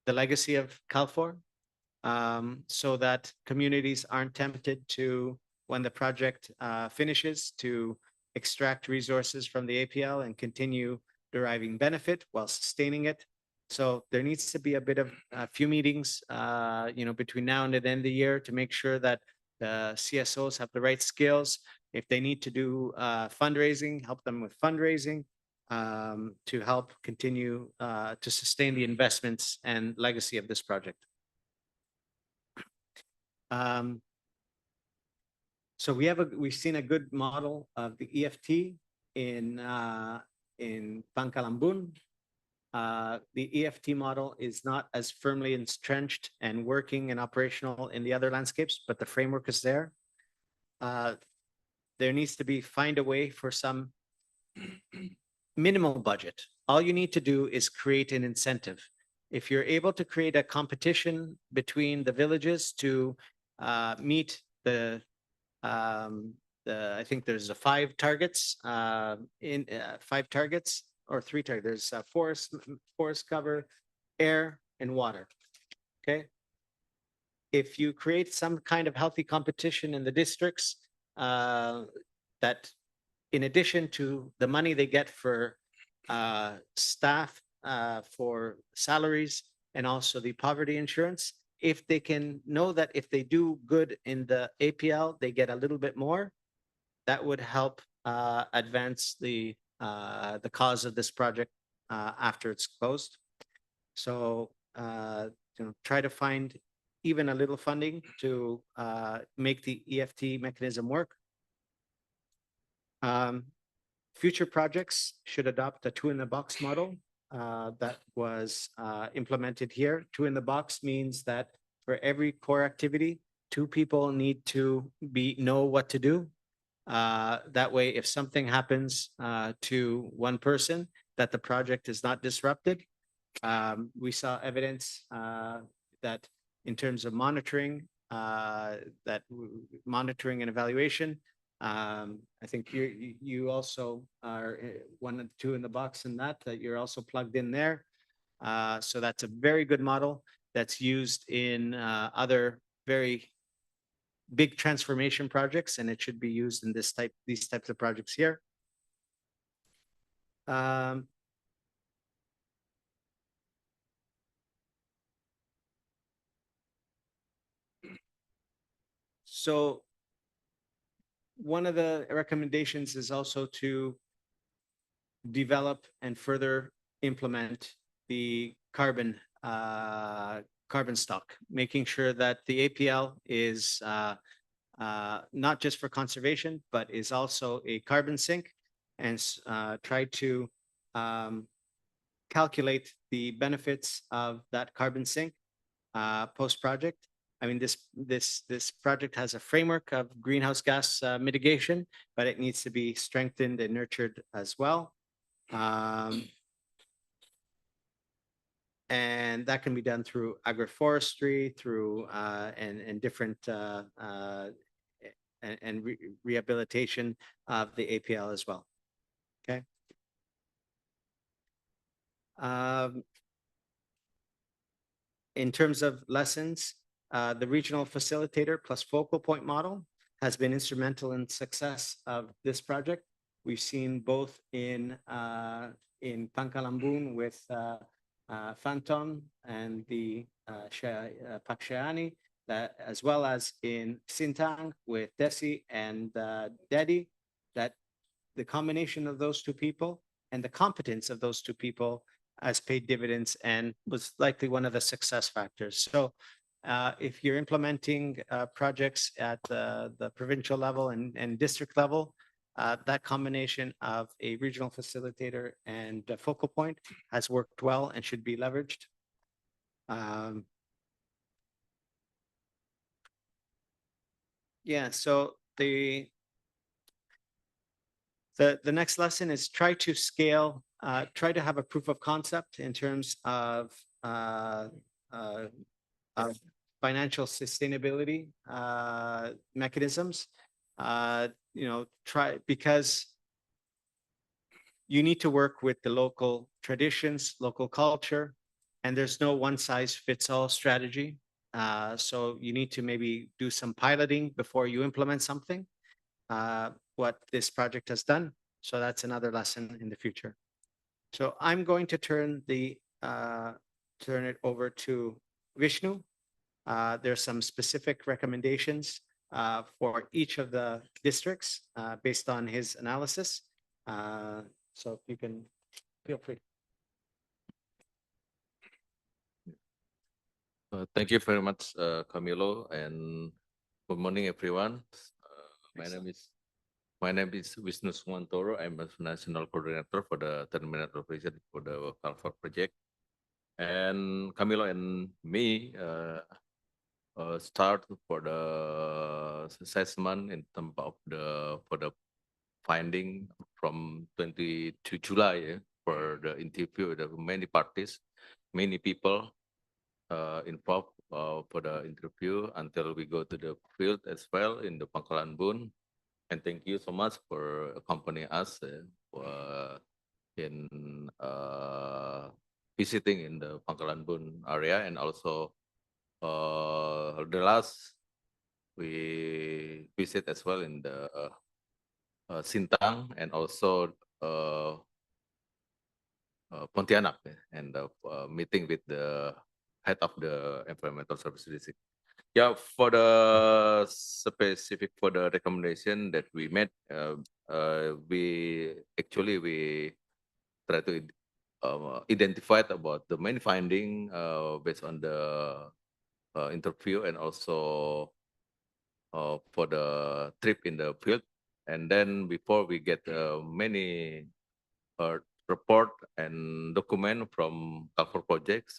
the legacy of KalFor, so that communities aren't tempted to, when the project finishes, to extract resources from the APL and continue deriving benefit while sustaining it. So there needs to be a few meetings, between now and the end of the year to make sure that the CSOs have the right skills. If they need to do fundraising, help them with fundraising to help continue to sustain the investments and legacy of this project. So we've seen a good model of the EFT in Pangkalambun. The EFT model is not as firmly entrenched and working and operational in the other landscapes, but the framework is there. There needs to be find a way for some minimal budget. All you need to do is create an incentive. If you're able to create a competition between the villages to meet I think there's 5 targets in 5 targets or 3 targets. There's forest cover, air, and water. Okay. If you create some kind of healthy competition in the districts, that in addition to the money they get for staff, for salaries, and also the poverty insurance, if they can know that if they do good in the APL, they get a little bit more, that would help advance the cause of this project after it's closed. So try to find even a little funding to make the EFT mechanism work. Future projects should adopt a 2-in-the-box model that was implemented here. 2-in-the-box means that for every core activity, 2 people need to know what to do. That way, if something happens to one person, that the project is not disrupted. We saw evidence that in terms of monitoring, monitoring and evaluation, I think you also are 1 and 2 in the box in that you're also plugged in there. So that's a very good model that's used in other very big transformation projects, and it should be used in these types of projects here. So one of the recommendations is also to develop and further implement the carbon stock, making sure that the APL is not just for conservation, but is also a carbon sink, and try to calculate the benefits of that carbon sink post-project. I mean, this project has a framework of greenhouse gas mitigation, but it needs to be strengthened and nurtured as well. And that can be done through agroforestry, through and different rehabilitation of the APL as well. Okay. In terms of lessons, the regional facilitator plus focal point model has been instrumental in success of this project. We've seen both in Pangkalambun with Phantom and the Pakshayani, that as well as in Sintang with Desi and Dedi, that the combination of those two people and the competence of those two people has paid dividends and was likely one of the success factors. So if you're implementing projects at the provincial level and district level, that combination of a regional facilitator and a focal point has worked well and should be leveraged. Yeah, so the next lesson is try to scale, try to have a proof of concept in terms of financial sustainability mechanisms. Because you need to work with the local traditions, local culture, and there's no one size fits all strategy. So you need to maybe do some piloting before you implement something, what this project has done. So that's another lesson in the future. So I'm going to turn it over to Vishnu. There's some specific recommendations for each of the districts based on his analysis. So if you can feel free. Thank you very much, Camilo, and good morning, everyone. My name is Vishnu Sumantoro. I'm a national coordinator for the terminal operation for the KalFor project. And Camilo and me start for the assessment in terms of the finding from 22 July for the interview. There were many parties, many people involved for the interview until we go to the field as well in the Pangkalambun. And thank you so much for accompanying us in visiting in the Pangkalambun area, and also the last we visit as well in the Sintang and also Pontianak, and meeting with the head of the environmental service district. Yeah, for the specific for the recommendation that we made, we try to identify about the main finding based on the interview, and also for the trip in the field. And then before we get many report and document from KalFor projects,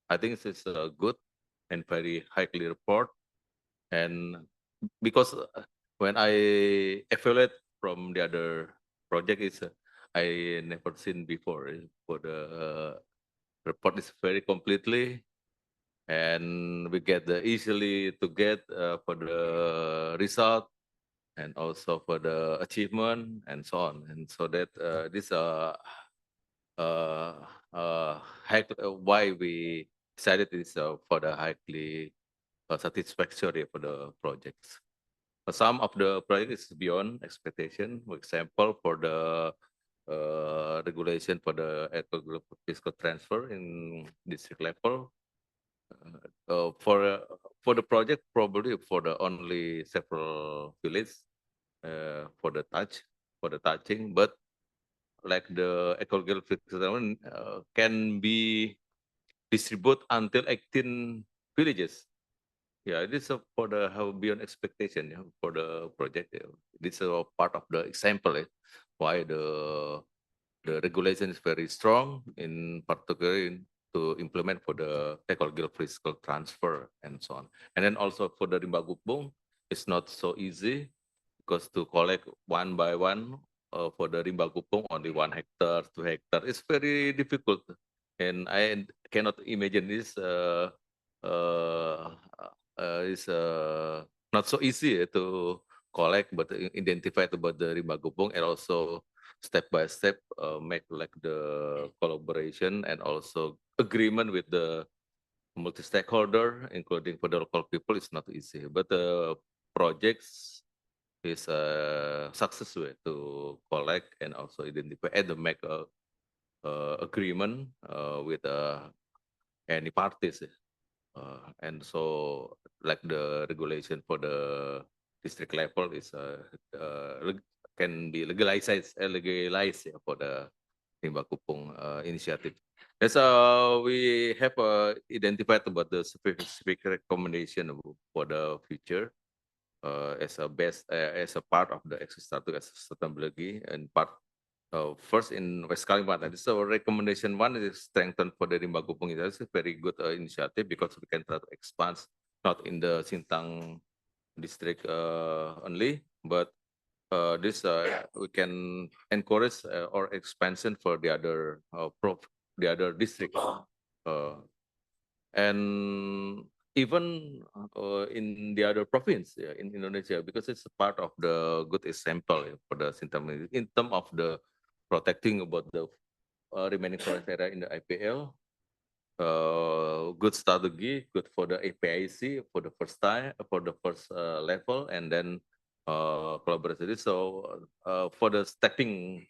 I think this is a good and very highly report. And because when I evaluate from the other project, I never seen before for the report is very completely, and we get easily to get for the result and also for the achievement and so on. And so that this why we decided this for the highly satisfactory for the projects. Some of the projects is beyond expectation. For example, for the regulation for the fiscal transfer in district level. For the project, probably for the only several villages for the touching, but like the ecological fiscal can be distributed until 18 villages. Yeah, this is for the beyond expectation for the project. This is a part of the example why the regulation is very strong, in particular to implement for the ecological fiscal transfer and so on. And then also for the Rimba Gupung, it's not so easy because to collect one by one for the Rimba Gupung only 1 hectare, 2 hectare, it's very difficult. And I cannot imagine this is not so easy to collect, but identify about the Rimba Gupung, and also step by step make like the collaboration and also agreement with the multi-stakeholder, including for the local people, is not easy. But the projects is a success way to collect and also identify and to make a agreement with any parties. And so, like the regulation for the district level is can be legalized for the Rimba Kupang initiative. That's we have identified about the specific recommendation for the future as a best as a part of the exercise as sustainability and part first in West Kalimantan. So recommendation one is strengthen for the Rimba Kupang. It's a very good initiative because we can try to expand not in the Sintang district only, but this we can encourage or expansion for the other the other district, and even in the other province in Indonesia, because it's a part of the good example for the Sintang in terms of the protecting about the remaining forest area in the IPL. Good strategy, good for the APIC for the first time, for the first level, and then collaboration. So for the stepping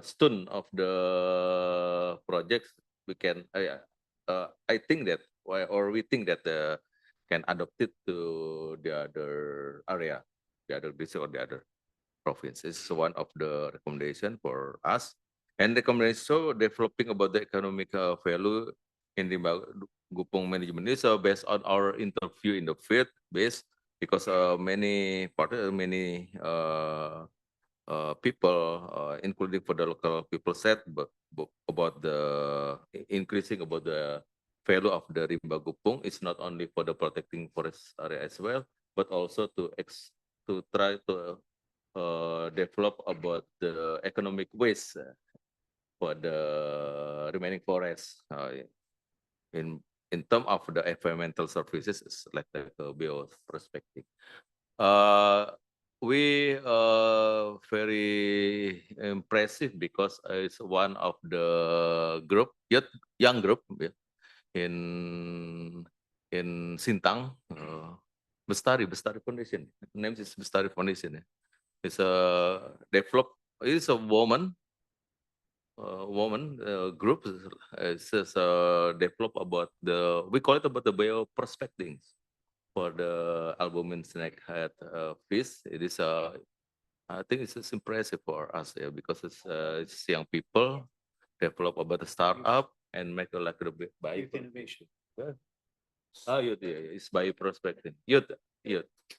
stone of the projects, we can. I think that, or we think that can adopt it to the other area, the other district or the other province. It's one of the recommendation for us. And recommendation so developing about the economic value in the Gupong management is based on our interview in the field base, because many people, including for the local people, said about the increasing about the value of the Rimba Gupong. It's not only for the protecting forest area as well, but also to try to develop about the economic ways for the remaining forests in terms of the environmental services, it's like the bio perspective. We very impressive because it's one of the group, young group in Sintang, Bestari Foundation. The name is Bestari Foundation. It's a develop. It's a woman group. It's develop about the, we call it about the bio prospecting for the albumin snakehead fish. It is I think it's impressive for us because it's young people develop about the startup and make a like a bio innovation. Youth, it's bio prospecting. Youth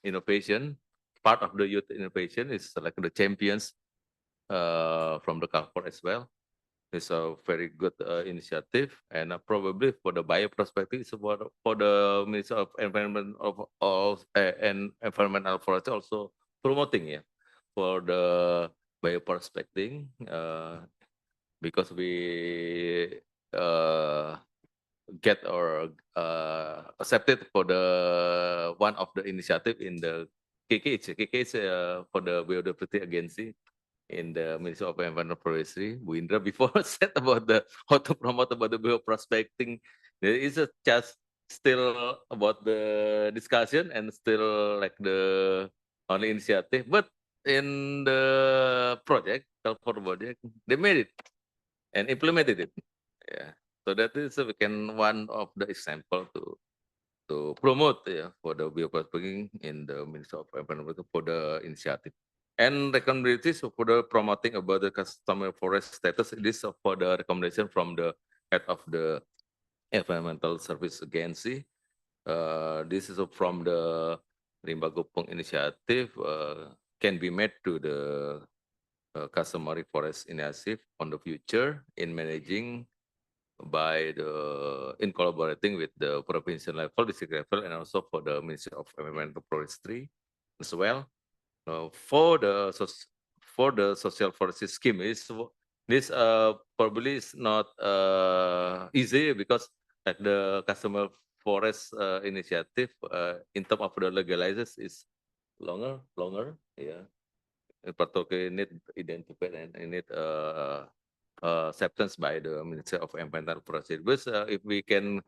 innovation. Part of the youth innovation is like the champions from the KalFor as well. It's a very good initiative, and probably for the bio perspective, it's for the Ministry of Environment and Environmental Forest also promoting for the bio prospecting because we get or accepted for the one of the initiative in the KKH. KKH for the Biodiversity Agency in the Ministry of Environment and Forestry. Bu Indra before said about the how to promote about the bioprospecting. There is a just still about the discussion and still like the only initiative, but in the project, KalFor project, they made it and implemented it. Yeah. So that is one of the example to promote for the bioprospecting in the Ministry of Environment for the initiative. And recommendations for the promoting about the customer forest status. It is for the recommendation from the head of the Environmental Service Agency. This is from the Rimba Gupong initiative can be made to the customary forest initiative on the future in managing by the in collaborating with the provincial level, district level, and also for the Ministry of Environmental Forestry as well. For the social forestry scheme is this probably is not easy because like the customer forest initiative in terms of the legalizes is longer, yeah. Particularly need identified and need acceptance by the Ministry of Environmental Forestry. But if we can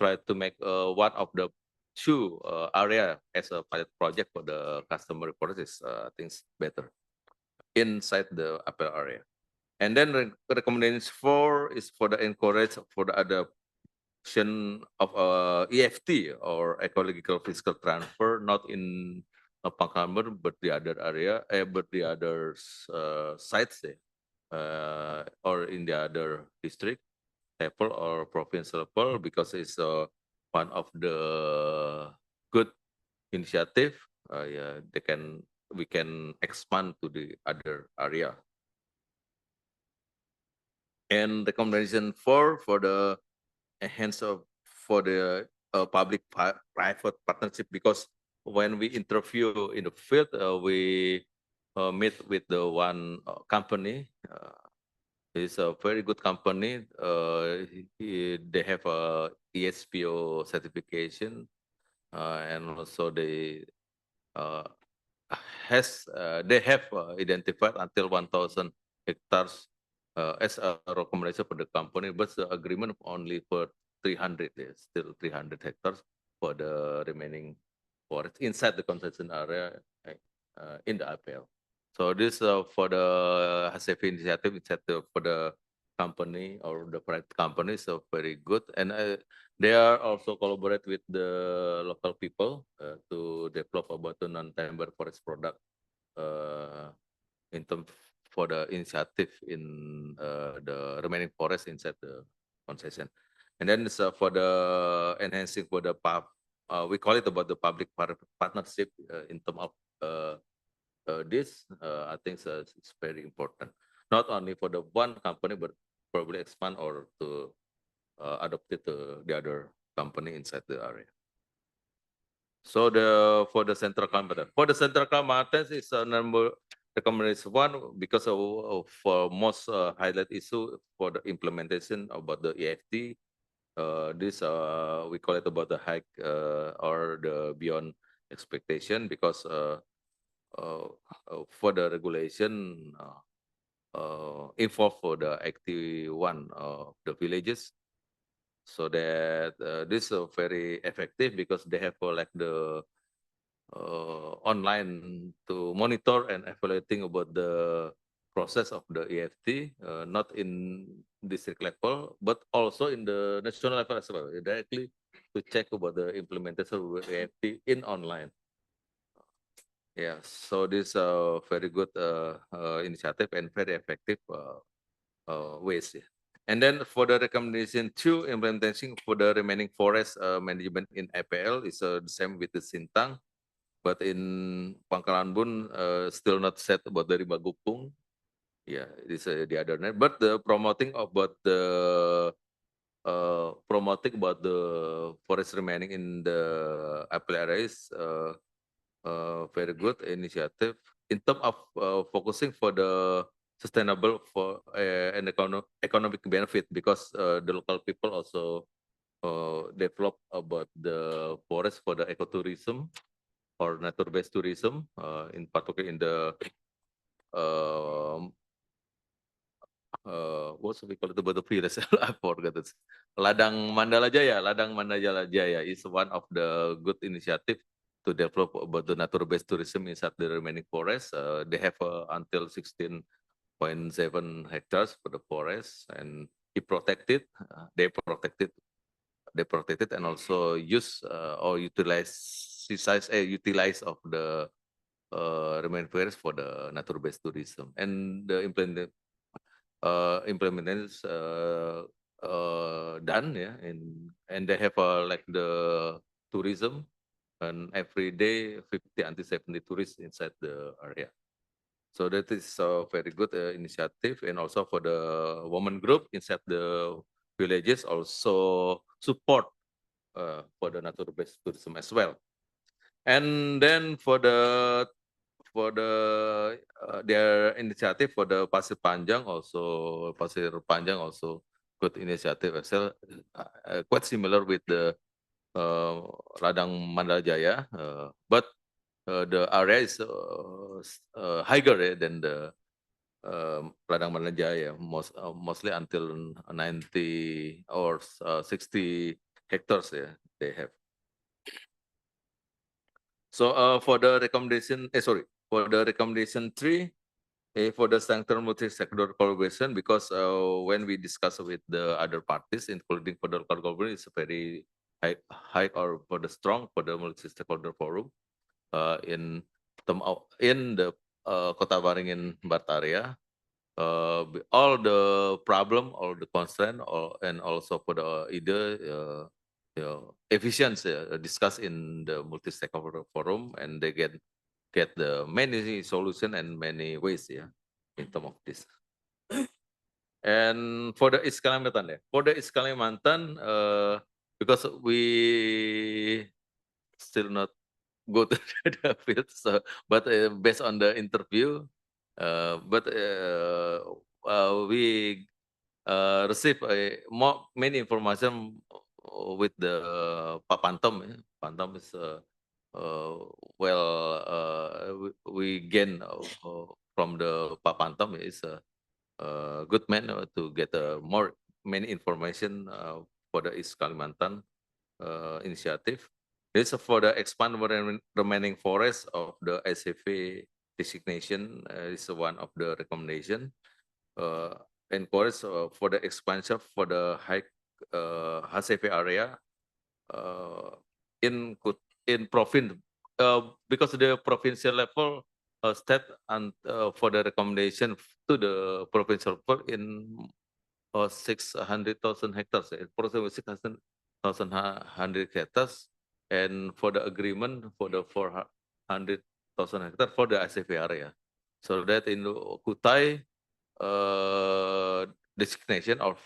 try to make one of the two area as a pilot project for the customer report is things better inside the apple area. And then recommendations 4 is for the encourage for the adoption of EFT or ecological physical transfer, not in Pangkalmer, but the other area, but the other sites, or in the other district level or province level, because it's one of the good initiative. Yeah, we can expand to the other area. And recommendation 4 for the enhance of for the public-private partnership, because when we interview in the field, we meet with the one company. It's a very good company. They have a ESPO certification, and also they they have identified until 1,000 hectares as a recommendation for the company, but the agreement only for 300, still 300 hectares for the remaining forest inside the concession area in the APL. So this for the HCV initiative, for the company or the private company, so very good. And they are also collaborate with the local people to develop about the non-timber forest product in terms for the initiative in the remaining forest inside the concession. And then for the enhancing for the we call it about the public partnership in terms of this. I think it's very important, not only for the one company, but probably expand or to adopt it to the other company inside the area. So for the central competence, is number recommendation 1, because for most highlight issue for the implementation about the EFT. This we call it about the hike or the beyond expectation, because for the regulation involved for the active one of the villages, so that this is very effective, because they have like the online to monitor and evaluating about the process of the EFT, not in district level, but also in the national level as well, directly to check about the implementation of EFT in online. Yeah, so this very good initiative and very effective ways. And then for the recommendation 2, implementation for the remaining forest management in APL is the same with the Sintang, but in Pangkalan Bun still not set about the Ribagupung. Yeah, it is the other net. But the promoting about the forest remaining in the APL area is very good initiative in terms of focusing for the sustainable for and economic benefit, because the local people also develop about the forest for the ecotourism or nature-based tourism, in particular in the what's we call it about the forest? I forgot it. Ladang Mandala Jaya is one of the good initiative to develop about the nature-based tourism inside the remaining forest. They have until 16.7 hectares for the forest, and they protected and also use or utilize of the remaining forest for the nature-based tourism. And the implementation is done, yeah, and they have like the tourism, and every day 50 until 70 tourists inside the area. So that is a very good initiative. And also for the women group inside the villages also support for the nature-based tourism as well. And then for their initiative for the Pasir Panjang also good initiative as well, quite similar with the Ladang Mandala Jaya, but the area is higher than the Ladang Mandala Jaya, mostly until 90 or 60 hectares, yeah, they have. So for the recommendation, for the recommendation 3, for the strengthen multi-sector collaboration, because when we discuss with the other parties, including for the local government, it's a very high or for the strong for the multi-stakeholder forum in in the Kota Waringin Batarea. All the problem, all the concern, and also for the either efficiency discussed in the multi-stakeholder forum, and they get the many solution and many ways, yeah, in terms of this. And for the East Kalimantan, because we still not go to the field, so but based on the interview, we receive many information with the Pak Pantom. Pantom is well, we gain from the Pak Pantom is a good man to get more many information for the East Kalimantan initiative. This is for the expand remaining forest of the SCV designation is one of the recommendation. Encourage for the expansion for the high HCV area in province because the provincial level state and for the recommendation to the provincial level in 600,000 hectares, approximately 600,000 hectares, and for the agreement for the 400,000 hectares for the ICV area. So that in Kutai designation of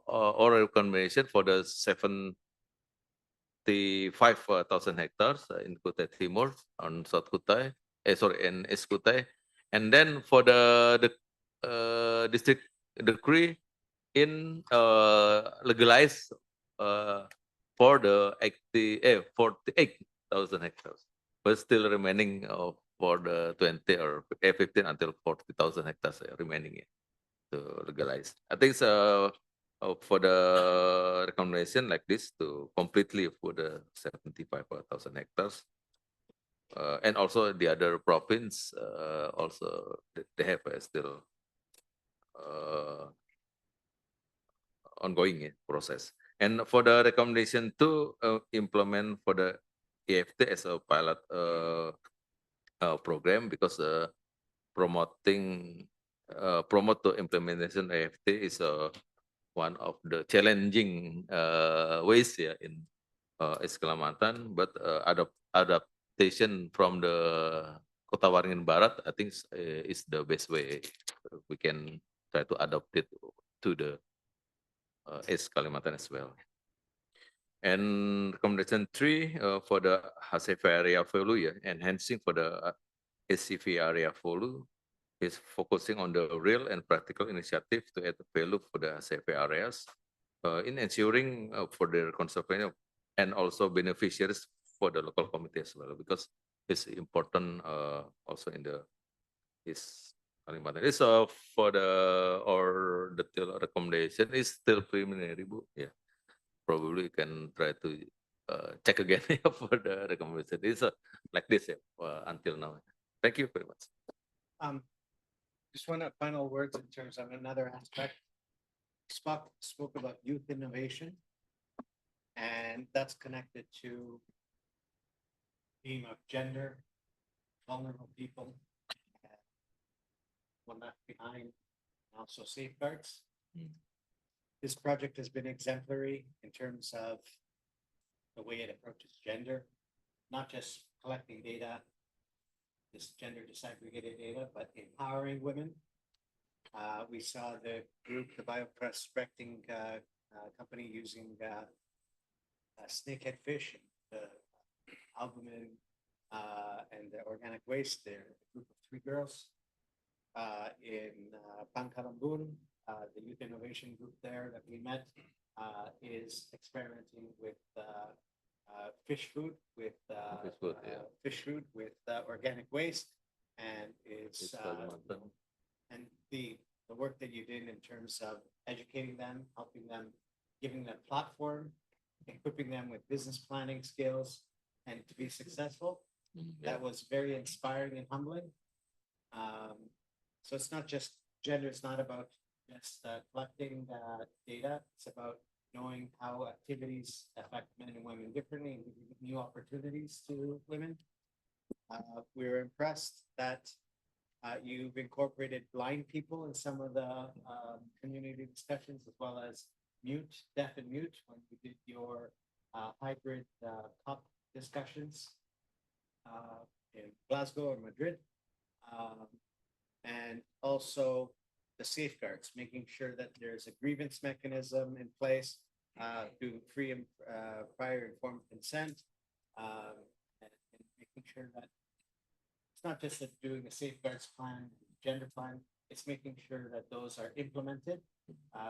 or recommendation for the 75,000 hectares in Kutai Timur on South Kutai, in East Kutai, and then for the district decree in legalized for the 48,000 hectares, but still remaining for the 20 or 15 until 40,000 hectares remaining to legalize. I think for the recommendation like this to completely for the 75,000 hectares. And also the other province also they have still ongoing process. And for the recommendation to implement for the EFT as a pilot program, because promote to implementation EFT is one of the challenging ways in East Kalimantan, but adaptation from the Kota Waringin Barat, I think is the best way we can try to adopt it to the East Kalimantan as well. And recommendation 3 for the HCV area value, enhancing for the SCV area value is focusing on the real and practical initiative to add value for the HCV areas in ensuring for their conservation and also beneficiaries for the local community as well, because it's important also in the East Kalimantan. It's for the detailed recommendation is still preliminary, Bu. Yeah, probably you can try to check again for the recommendation. It's like this until now. Thank you very much. Just one final words in terms of another aspect. Spoke about youth innovation, and that's connected to theme of gender, vulnerable people, one left behind, and also safeguards. This project has been exemplary in terms of the way it approaches gender, not just collecting data, this gender disaggregated data, but empowering women. We saw the group, the bioprospecting company using snakehead fish, the albumin, and the organic waste. They're a group of 3 girls in Pangkalambun. The youth innovation group there that we met is experimenting with fish food with organic waste, and it's and the work that you did in terms of educating them, helping them, giving them a platform equipping them with business planning skills and to be successful. Yeah. That was very inspiring and humbling. So it's not just gender, it's not about just collecting data, it's about knowing how activities affect men and women differently and giving new opportunities to women. We were impressed that you've incorporated blind people in some of the community discussions, as well as mute, deaf and mute, when you did your hybrid COP discussions in Glasgow or Madrid. And also the safeguards, making sure that there's a grievance mechanism in place, doing free and prior informed consent, and making sure that it's not just that doing a safeguards plan, gender plan, it's making sure that those are implemented,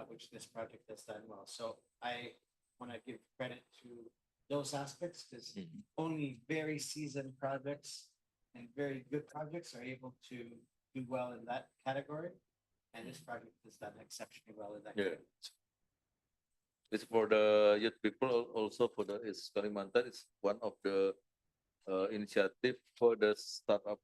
which this project has done well. So I want to give credit to those aspects because only very seasoned projects and very good projects are able to do well in that category. And this project has done exceptionally well in that Yeah. category. It's for the youth people, also for the Kalimantan. It's one of the initiative for the startup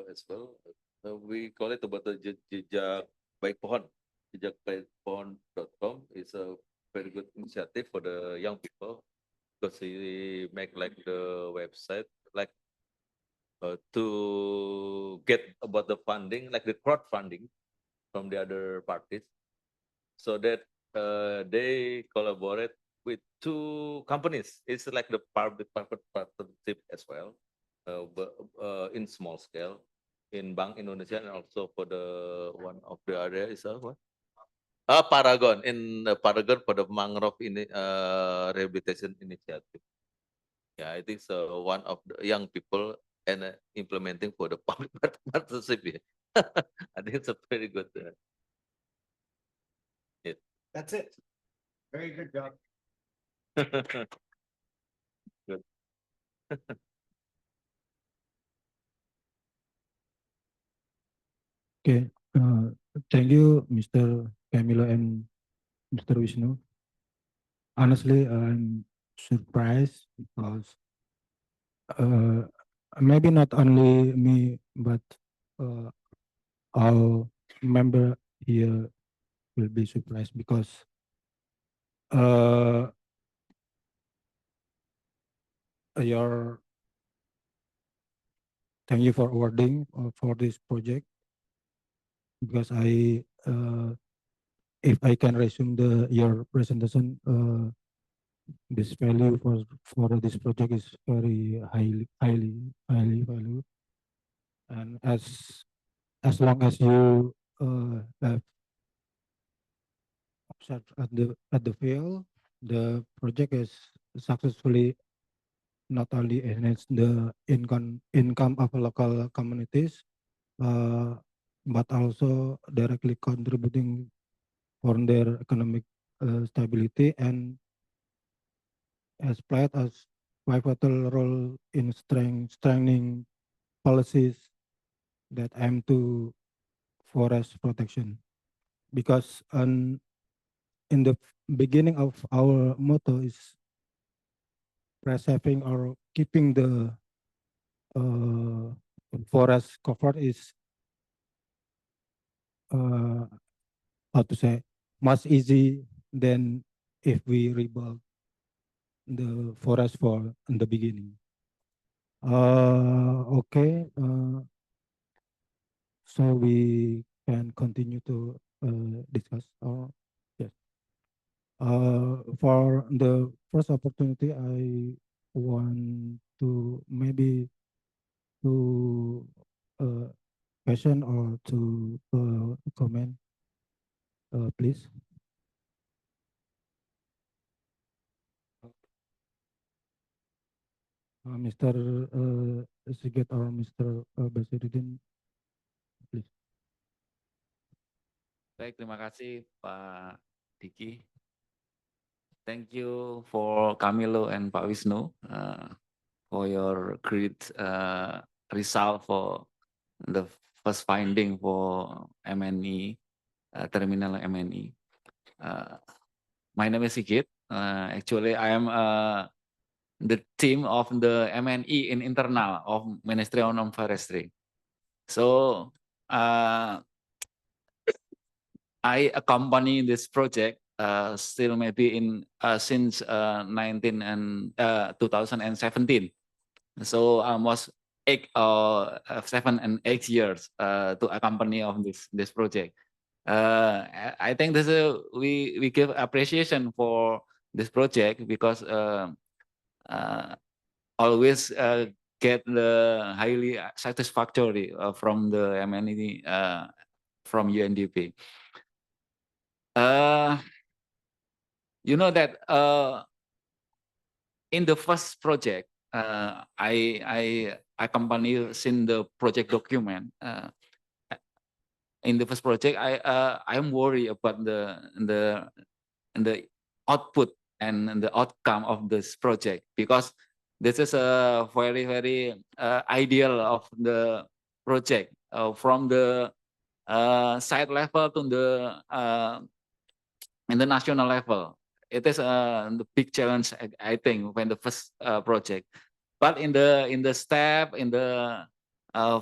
as well. We call it about the jejak baik pohon. Jejakbaikpohon.com is a very good initiative for the young people because we make like the website like to get about the funding, like the crowdfunding from the other parties, so that they collaborate with two companies. It's like the public-private partnership as well, but in small scale, in Bank Indonesia, and also for the one of the area is what? Paragon, in Paragon for the mangrove rehabilitation initiative. Yeah, I think so. One of the young people and implementing for the public partnership. Yeah. I think it's a very good. That's it. Very good job. Good. Okay, thank you, Mr. Camilo and Mr. Wisnu. Honestly, I'm surprised because maybe not only me, but all member here will be surprised because your thank you for awarding for this project because if I can resume your presentation, this value for this project is very highly valued, and as long as you have observed at the field, the project is successfully not only enhance the income of local communities, but also directly contributing for their economic stability and has played a pivotal role in strengthening policies that aim to forest protection. Because in the beginning of our motto is preserving or keeping the forest covered is how to say much easy than if we rebuild the forest for in the beginning. Okay, so we can continue to discuss. Yes. For the first opportunity, I want to maybe to question or to comment, please. Mr. Sigit or Mr. Basiruddin, please. Baik, terima kasih Pak Diki. Thank you for Camilo and Pak Wisnu for your great result for the first finding for MNE, terminal MNE. My name is Sigit. Actually, I am the team of the MNE in internal of Ministry of Forestry. So I accompany this project still maybe in since 2017. So almost 7 and 8 years to accompany of this project. I think this we give appreciation for this project because always get the highly satisfactory from the MNE from UNDP. You know that in the first project, I accompany in the project document. In the first project, I am worried about the output and the outcome of this project because this is a very ideal of the project from the site level to the in the national level. It is the big challenge, I think, when the first project. But in the step in the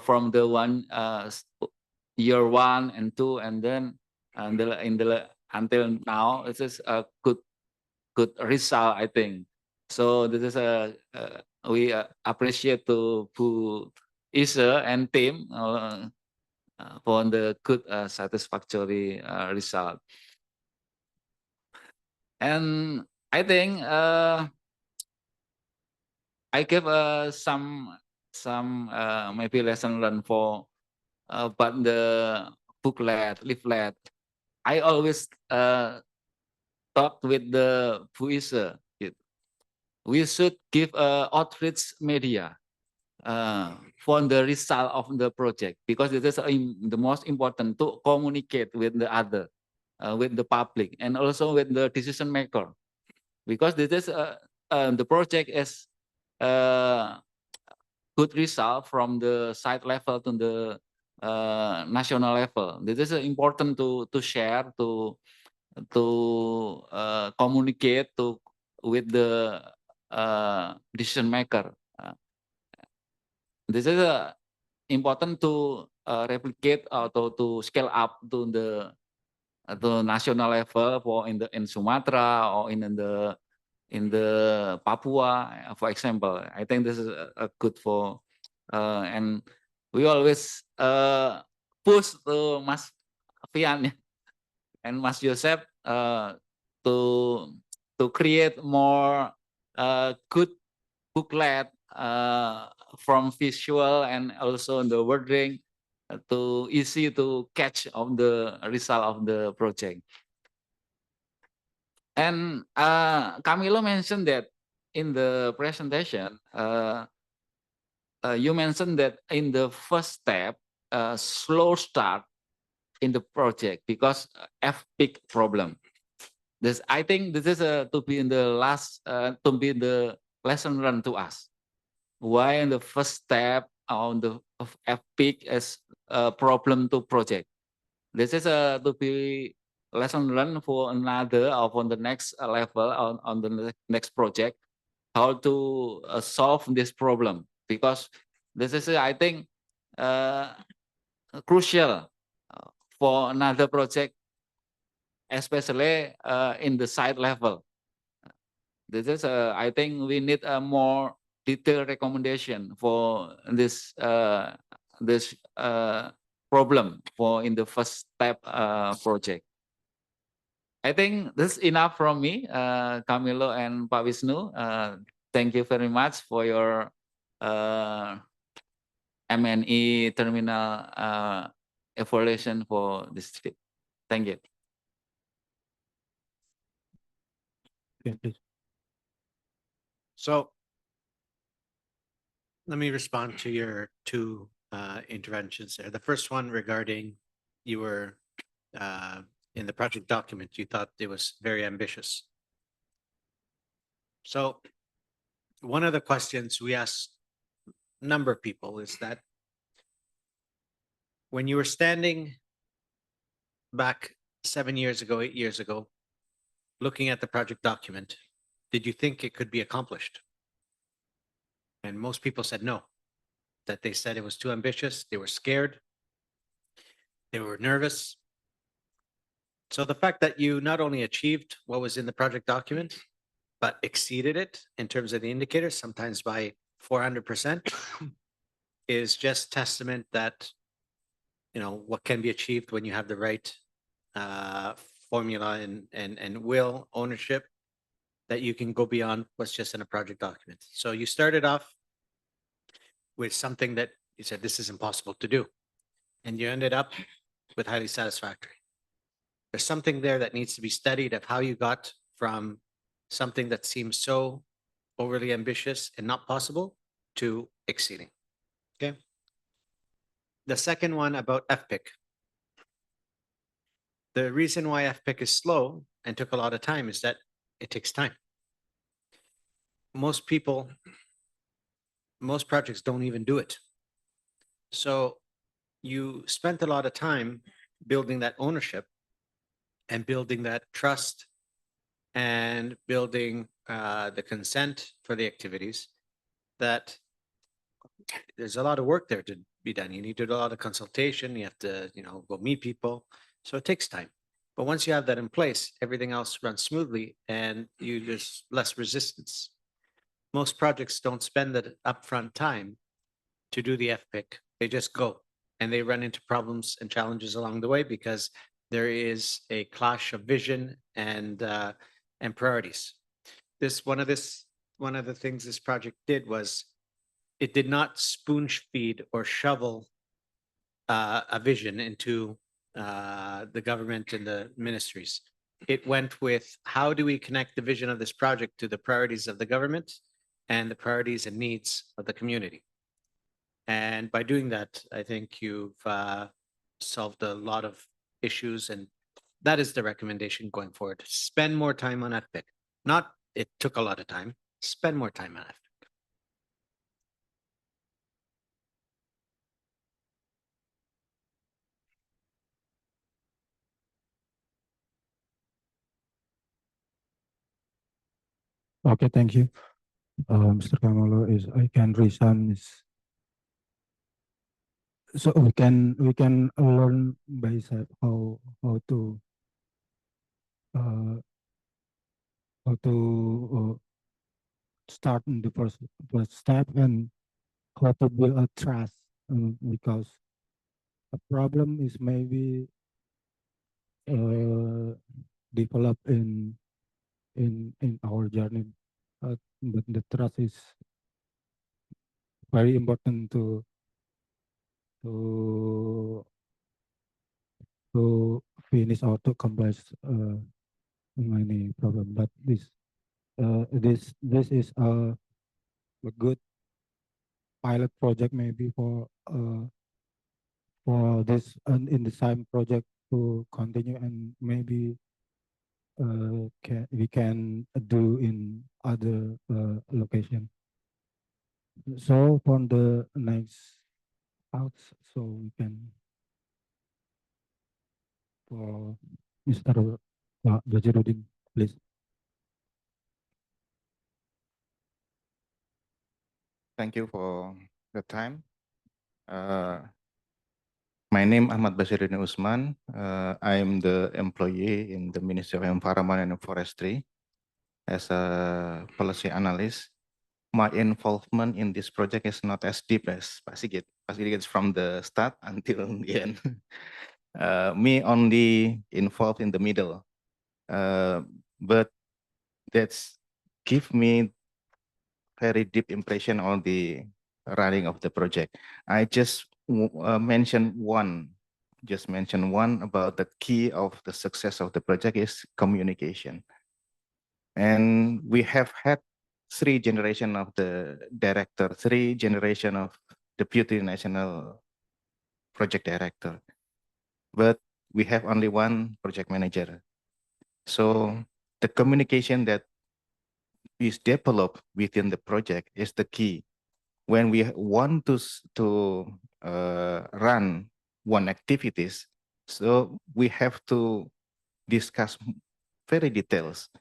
from the year 1 and 2 and then until now, it is a good result, I think. So this is we appreciate to Isa and team for the good satisfactory result. And I think I give some maybe lesson learned for but the booklet, leaflet. I always talk with the Fuisa. We should give outreach media for the result of the project because it is the most important to communicate with the other, with the public, and also with the decision maker, because this is the project is good result from the site level to the national level. This is important to share, to communicate with the decision maker. This is important to replicate or to scale up to the national level for in Sumatra or in the Papua, for example. I think this is a good for and we always push to Mas Fian and Mas Joseph to create more good booklet from visual and also the wording to easy to catch of the result of the project. And Camilo mentioned that in the presentation, you mentioned that in the first step, slow start in the project because F-peak problem. I think this is to be in the last, to be the lesson learned to us. Why in the first step on the F-peak is a problem to project. This is to be lesson learned for another or for the next level on the next project, how to solve this problem, because this is I think crucial for another project, especially in the site level. This is I think we need a more detailed recommendation for this problem for in the first step project. I think this is enough from me, Camilo and Pak Wisnu. Thank you very much for your MNE terminal evaluation for this trip. Thank you. Okay, please. So let me respond to your two interventions there. The first one regarding you were in the project document, you thought it was very ambitious. So one of the questions we asked a number of people is that when you were standing back 7 years ago, 8 years ago, looking at the project document, did you think it could be accomplished? And most people said no, that they said it was too ambitious. They were scared. They were nervous. So the fact that you not only achieved what was in the project document, but exceeded it in terms of the indicators, sometimes by 400%, is just testament that, you know, what can be achieved when you have the right formula and will, ownership, that you can go beyond what's just in a project document. So you started off with something that you said, this is impossible to do. And you ended up with highly satisfactory. There's something there that needs to be studied of how you got from something that seems so overly ambitious and not possible to exceeding. Okay. The second one about FPIC. The reason why FPIC is slow and took a lot of time is that it takes time. Most people, most projects don't even do it. So you spent a lot of time building that ownership and building that trust and building the consent for the activities, that there's a lot of work there to be done. You need to do a lot of consultation. You have to, you know, go meet people. So it takes time. But once you have that in place, everything else runs smoothly and there's less resistance. Most projects don't spend the upfront time to do the FPIC. They just go and they run into problems and challenges along the way because there is a clash of vision and priorities. One of the things this project did was it did not spoon feed or shovel a vision into the government and the ministries. It went with, how do we connect the vision of this project to the priorities of the government and the priorities and needs of the community? And by doing that, I think you've solved a lot of issues, and that is the recommendation going forward. Spend more time on FPIC. Not it took a lot of time. Spend more time on FPIC. Okay, thank you. Mr. Kamalo, is I can resign is so we can learn by how to uh, start in the first step and how to build a trust, because a problem is maybe develop in our journey, but the trust is very important to finish or to accomplish many problem. But this is a good pilot project maybe for this in the same project to continue, and maybe we can do in other location. So for the next out, so we can for Mr. Bajarudin, please. Thank you for the time. My name Ahmad Basiruddin Usman. I am the employee in the Ministry of Environment and Forestry as a policy analyst. My involvement in this project is not as deep as Pak Sigit. Pak Sigit is from the start until the end. Me only involved in the middle, but that's give me very deep impression on the running of the project. I just mention one about the key of the success of the project is communication. And we have had 3 generations of the director, 3 generations of deputy national project director, but we have only 1 project manager. So the communication that is developed within the project is the key. When we want to run one activities, so we have to discuss very details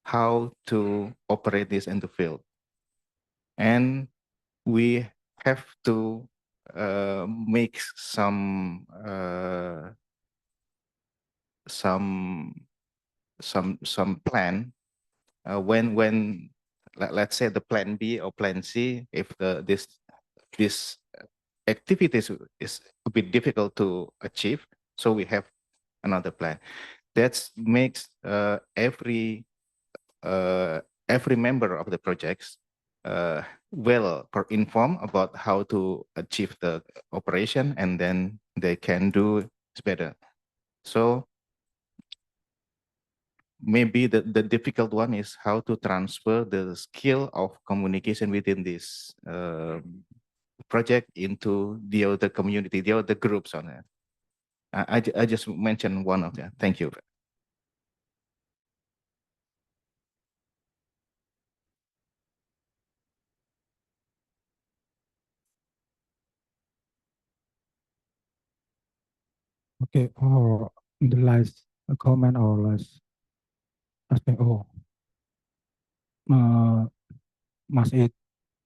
how to operate this in the field. And we have to make some plan when let's say the plan B or plan C, if this activities is a bit difficult to achieve, so we have another plan. That makes every member of the projects well informed about how to achieve the operation, and then they can do better. So maybe the difficult one is how to transfer the skill of communication within this project into the other community, the other groups on it. I just mentioned one of them. Thank you. Okay, or the last comment or last aspect. Oh, Mas Ed,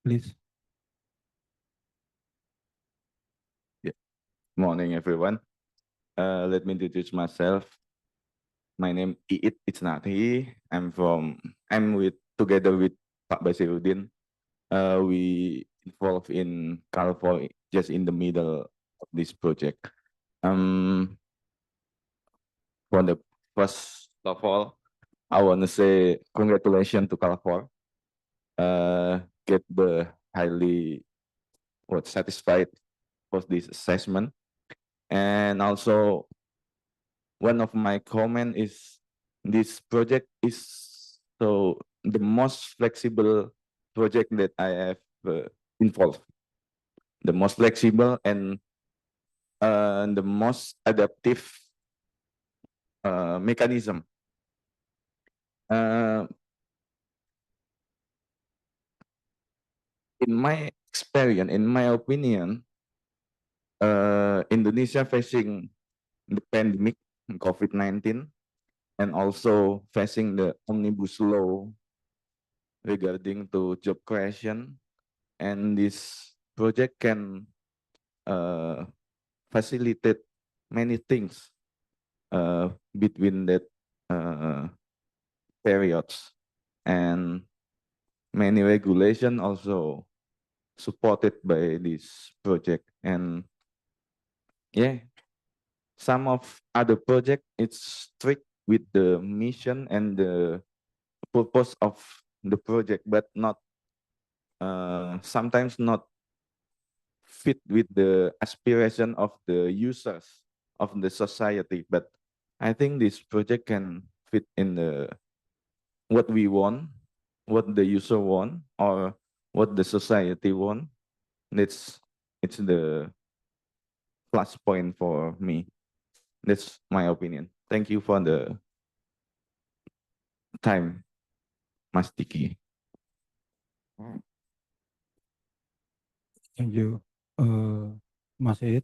please. Morning, everyone. Let me introduce myself. My name it's Nati. I'm together with Pak Basirudin. We involved in KalFor just in the middle of this project. For the first of all, I want to say congratulations to KalFor. Get the highly satisfied for this assessment. And also one of my comment is this project is so the most flexible project that I have involved. The most flexible and the most adaptive mechanism. In my experience, in my opinion, Indonesia facing the pandemic, COVID-19, and also facing the omnibus law regarding to job creation, and this project can facilitate many things between that periods, and many regulation also supported by this project. And yeah, some of other project it's strict with the mission and the purpose of the project, but not sometimes not fit with the aspiration of the users of the society. But I think this project can fit in the what we want, what the user want, or what the society want. It's the plus point for me. That's my opinion. Thank you for the time, Mas Diki. Thank you, Mas Ed.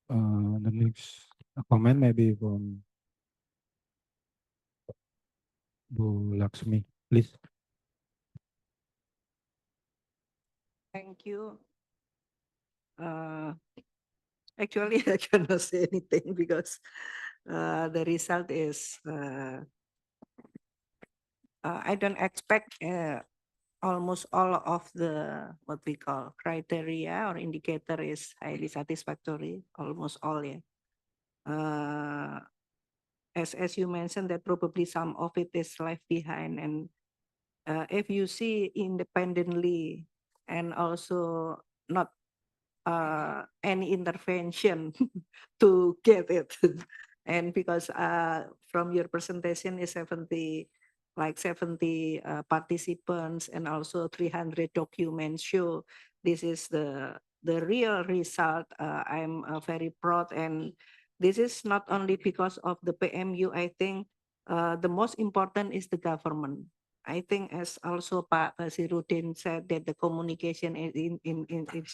The next comment maybe from Bu Laksmi, please. Thank you. Actually, I cannot say anything because the result is I don't expect almost all of the what we call criteria or indicator is highly satisfactory. Almost all, yeah. As you mentioned, that probably some of it is left behind, and if you see independently and also not any intervention to get it. And because from your presentation is 70 participants and also 300 documents show this is the real result. I'm very proud, and this is not only because of the PMU. I think the most important is the government. I think as also Pak Basirudin said that the communication in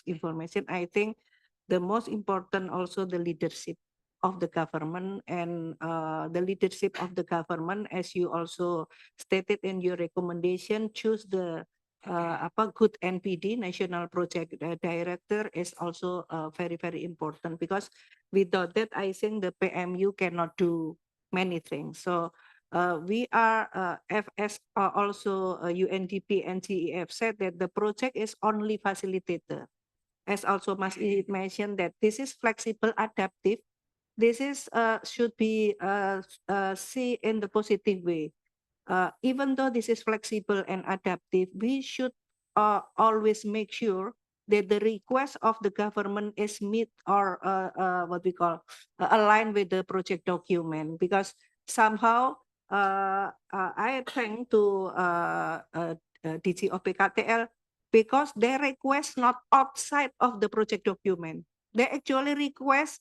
information, I think the most important also the leadership of the government and the leadership of the government, as you also stated in your recommendation, choose the good NPD, National Project Director, is also very, very important, because without that, I think the PMU cannot do many things. So we are, as also UNDP and GEF said, that the project is only facilitator. As also Mas Ihit mentioned, that this is flexible, adaptive. This is should be see in the positive way. Even though this is flexible and adaptive, we should always make sure that the request of the government is meet or what we call align with the project document, because somehow I thank to DG OPKTL, because their request not outside of the project document. They actually request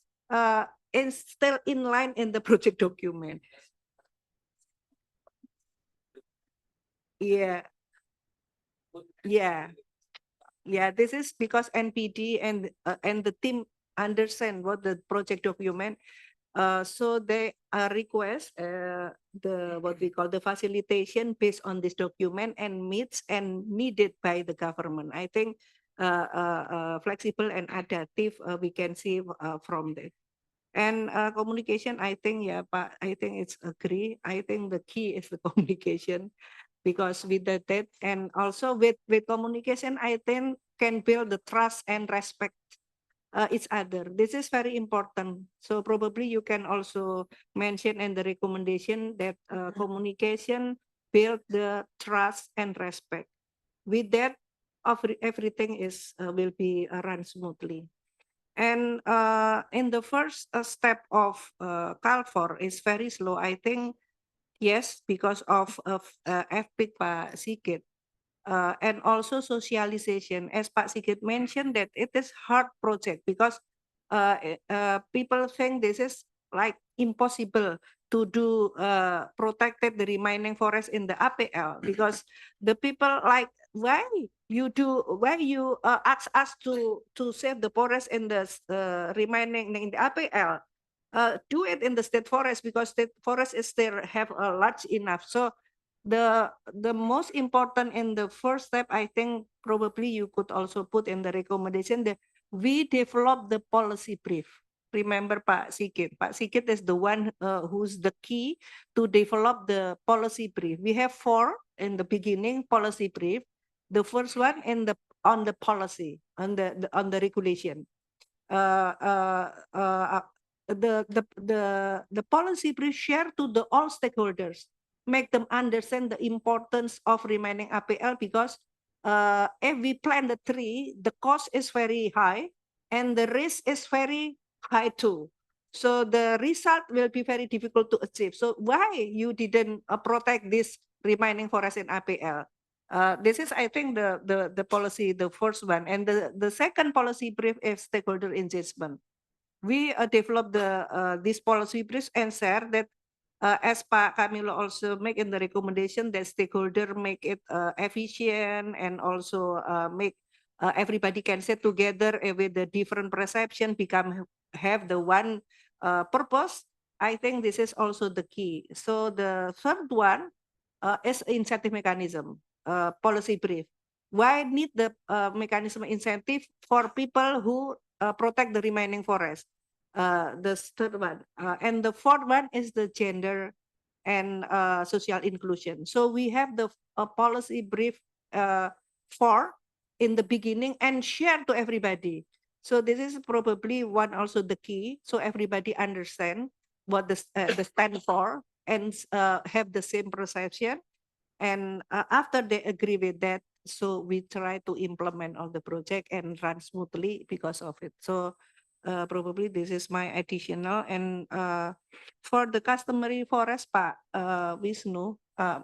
is still in line in the project document. Yeah, yeah. This is because NPD and the team understand what the project document. So they request the what we call the facilitation based on this document and meets and needed by the government. I think flexible and adaptive we can see from that. And communication, I think, yeah, Pak, I think it's agree. I think the key is the communication, because with that and also with communication, I think can build the trust and respect each other. This is very important. So probably you can also mention in the recommendation that communication build the trust and respect. With that, everything is will be run smoothly. And in the first step of KalFor is very slow. I think, yes, because of FPIC Pak Sigit. And also socialization, as Pak Sigit mentioned, that it is hard project, because people think this is like impossible to do protected the remaining forest in the APL, because the people like, why you ask us to save the forest in the remaining in the APL, do it in the state forest, because state forest is still have a large enough. So the most important in the first step, I think probably you could also put in the recommendation that we develop the policy brief. Remember Pak Sigit. Pak Sigit is the one who's the key to develop the policy brief. We have 4 in the beginning policy brief. The first one on the policy, on the regulation. The policy brief share to the all stakeholders, make them understand the importance of remaining APL, because if we plant the tree, the cost is very high and the risk is very high too. So the result will be very difficult to achieve. So why you didn't protect this remaining forest in APL? This is, I think, the policy, the first one. And the second policy brief is stakeholder engagement. We develop this policy brief and share that, as Pak Camilo also make in the recommendation, that stakeholder make it efficient, and also make everybody can sit together with the different perception, have the one purpose. I think this is also the key. So the third one is incentive mechanism, policy brief. Why need the mechanism incentive for people who protect the remaining forest? The third one. And the fourth one is the gender and social inclusion. So we have the policy brief for in the beginning and share to everybody. So this is probably one also the key, so everybody understand what the stand for and have the same perception. And after they agree with that, so we try to implement all the project and run smoothly because of it. So probably this is my additional. And for the customary forest, Pak Wisnu,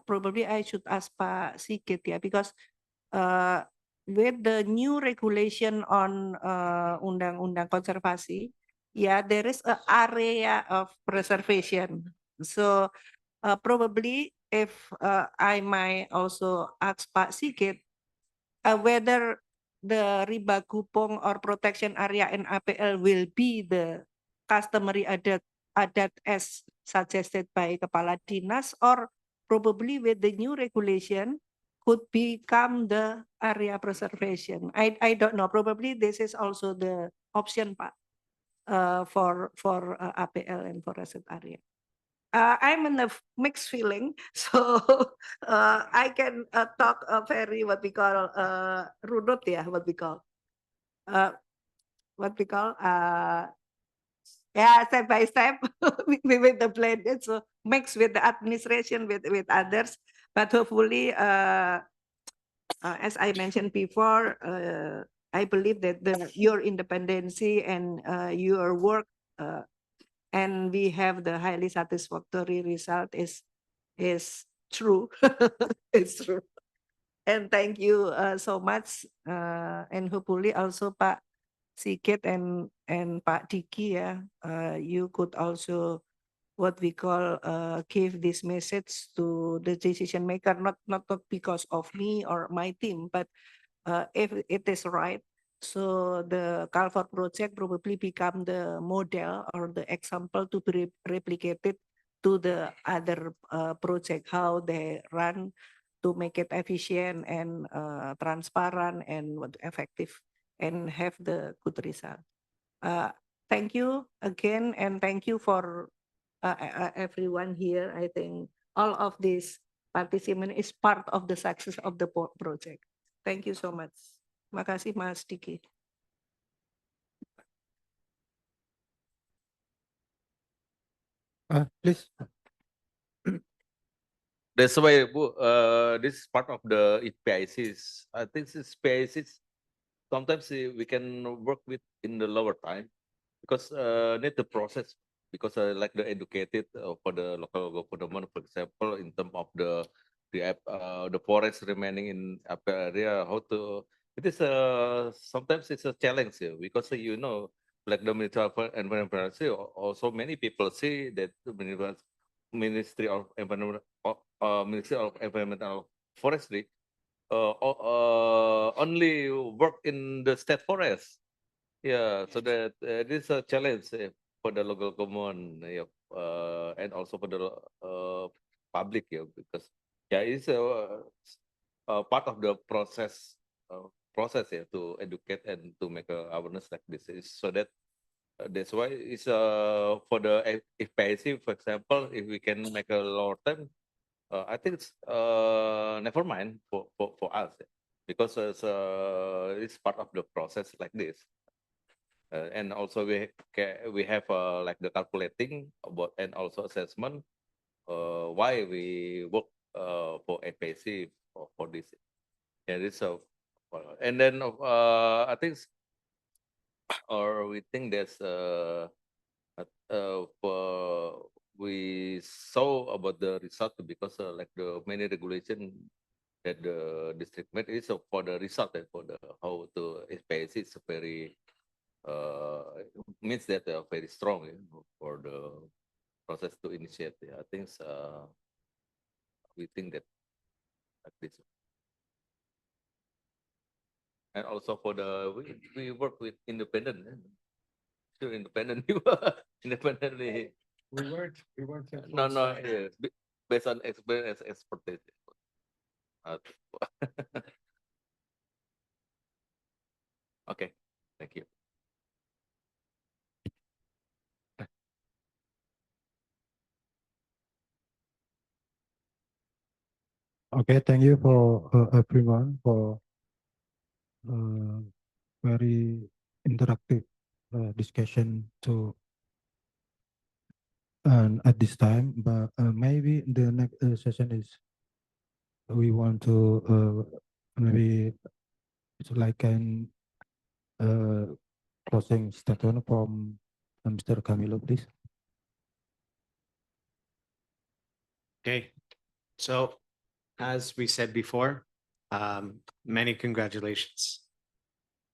probably I should ask Pak Sigit, yeah, because with the new regulation on Undang-Undang Konservasi, yeah, there is an area of preservation. So probably if I might also ask Pak Sigit whether the Riba Gupong or protection area in APL will be the customary adat as suggested by Kepala Dinas, or probably with the new regulation could become the area preservation. I don't know. Probably this is also the option, Pak, for APL and for asset area. I'm in a mixed feeling, so I can talk a very what we call runut, yeah, what we call yeah, step by step with the blended, so mixed with the administration with others, but hopefully as I mentioned before, I believe that your independency and your work and we have the highly satisfactory result is true. It's true. And thank you so much. And hopefully also Pak Sigit and Pak Diki, you could also what we call give this message to the decision maker, not because of me or my team, but if it is right. So the KalFor project probably become the model or the example to be replicated to the other project, how they run to make it efficient and transparent and effective and have the good result. Thank you again, and thank you for everyone here. I think all of this participant is part of the success of the project. Thank you so much. Makasih Mas Diki. Please. That's why this is part of the PICs. I think this PICs sometimes we can work with in the lower time because need the process because like the educated for the local government, for example, in terms of the forest remaining in upper area, how to it is sometimes it's a challenge here because you know like the Ministry of Environment, also many people say that the Ministry of Environment, Ministry of Environmental Forestry only work in the state forest. Yeah, so that this is a challenge for the local government, and also for the public, because it's a part of the process to educate and to make awareness like this. Is so that that's why it's for the FPIC, for example, if we can make a lower term, I think it's never mind for us because it's part of the process like this. And also we have like the calculating about and also assessment why we work for FPIC for this. Yeah, this and then I think or we think there's we saw about the result because like the many regulation that the district made is for the result and for the how to SPIC is very means that they are very strong for the process to initiate. I think we think that like this. And also for the we work with independent, still independent independently. We weren't. No, yes, based on experience, expertise. Okay, thank you. Okay, thank you for everyone for very interactive discussion and at this time, but maybe the next session is we want to maybe it's like an closing statement from Mr. Camilo, please. Okay, so as we said before, many congratulations.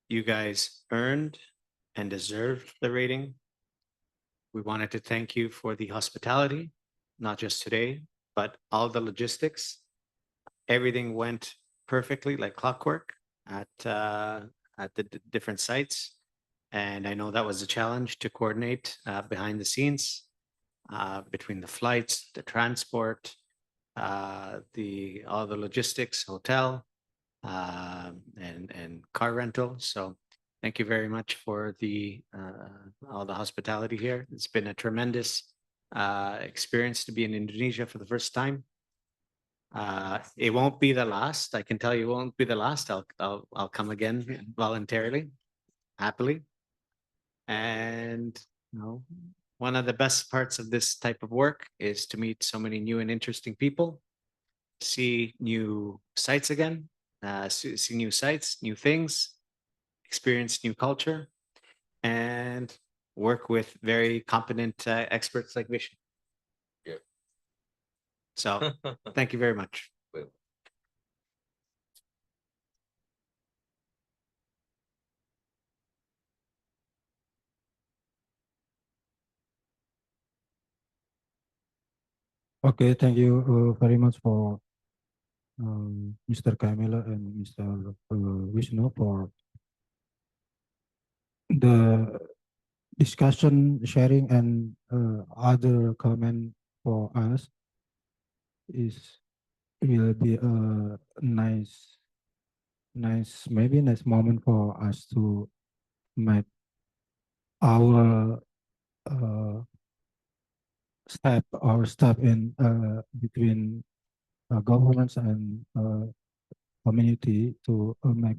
You guys earned and deserved the rating. We wanted to thank you for the hospitality, not just today, but all the logistics. Everything went perfectly like clockwork at the different sites. And I know that was a challenge to coordinate behind the scenes between the flights, the transport, all the logistics, hotel, and car rental. So thank you very much for all the hospitality here. It's been a tremendous experience to be in Indonesia for the first time. It won't be the last. I can tell you, it won't be the last. I'll come again voluntarily, happily. And one of the best parts of this type of work is to meet so many new and interesting people, see new sites again, see new sites, new things, experience new culture, and work with very competent experts like Vishen. Yeah. So thank you very much. Okay, thank you very much for Mr. Camilo and Mr. Vishnu for the discussion, sharing, and other comment for us. Is will be a maybe nice moment for us to make our step in between governments and community to make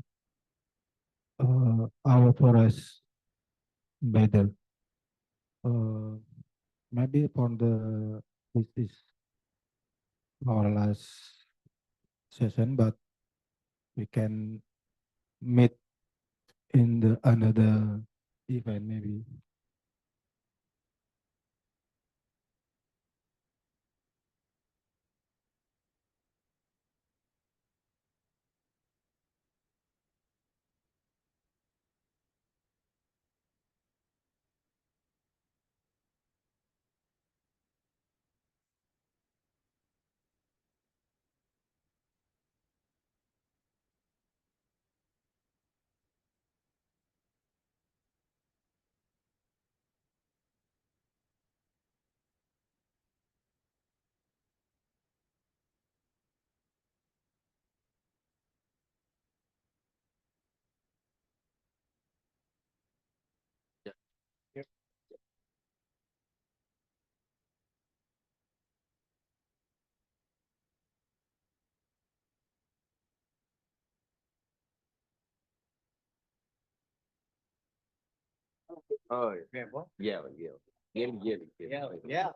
our forest better. Maybe upon this is our last session, but we can meet in the another event maybe. Oh, yeah. Yeah,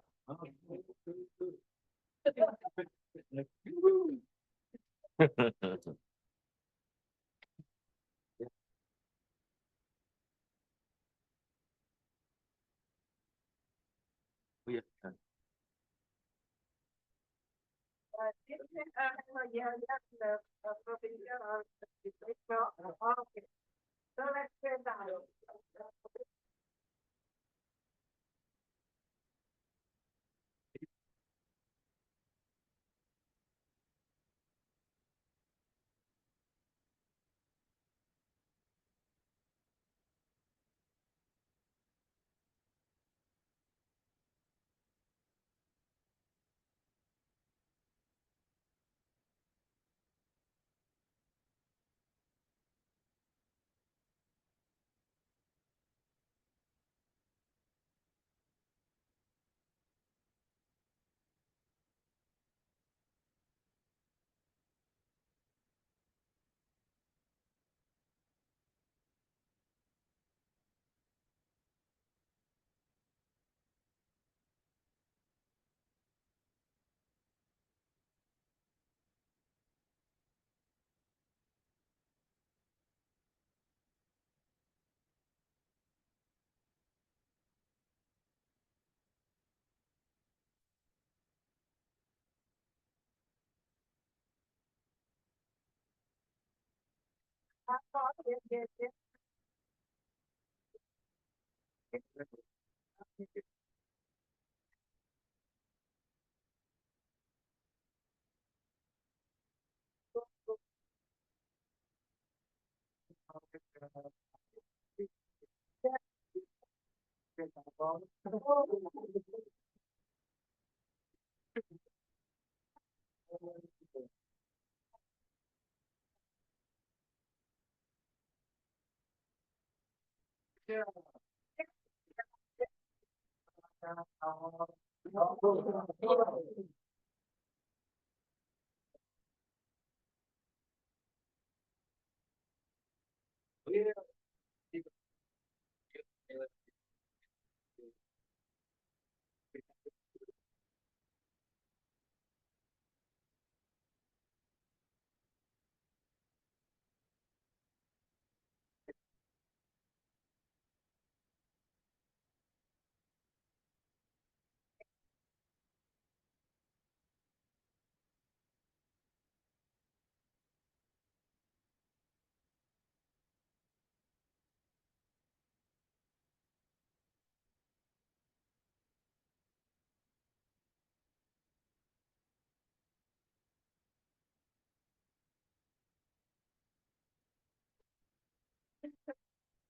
Yeah. Yeah.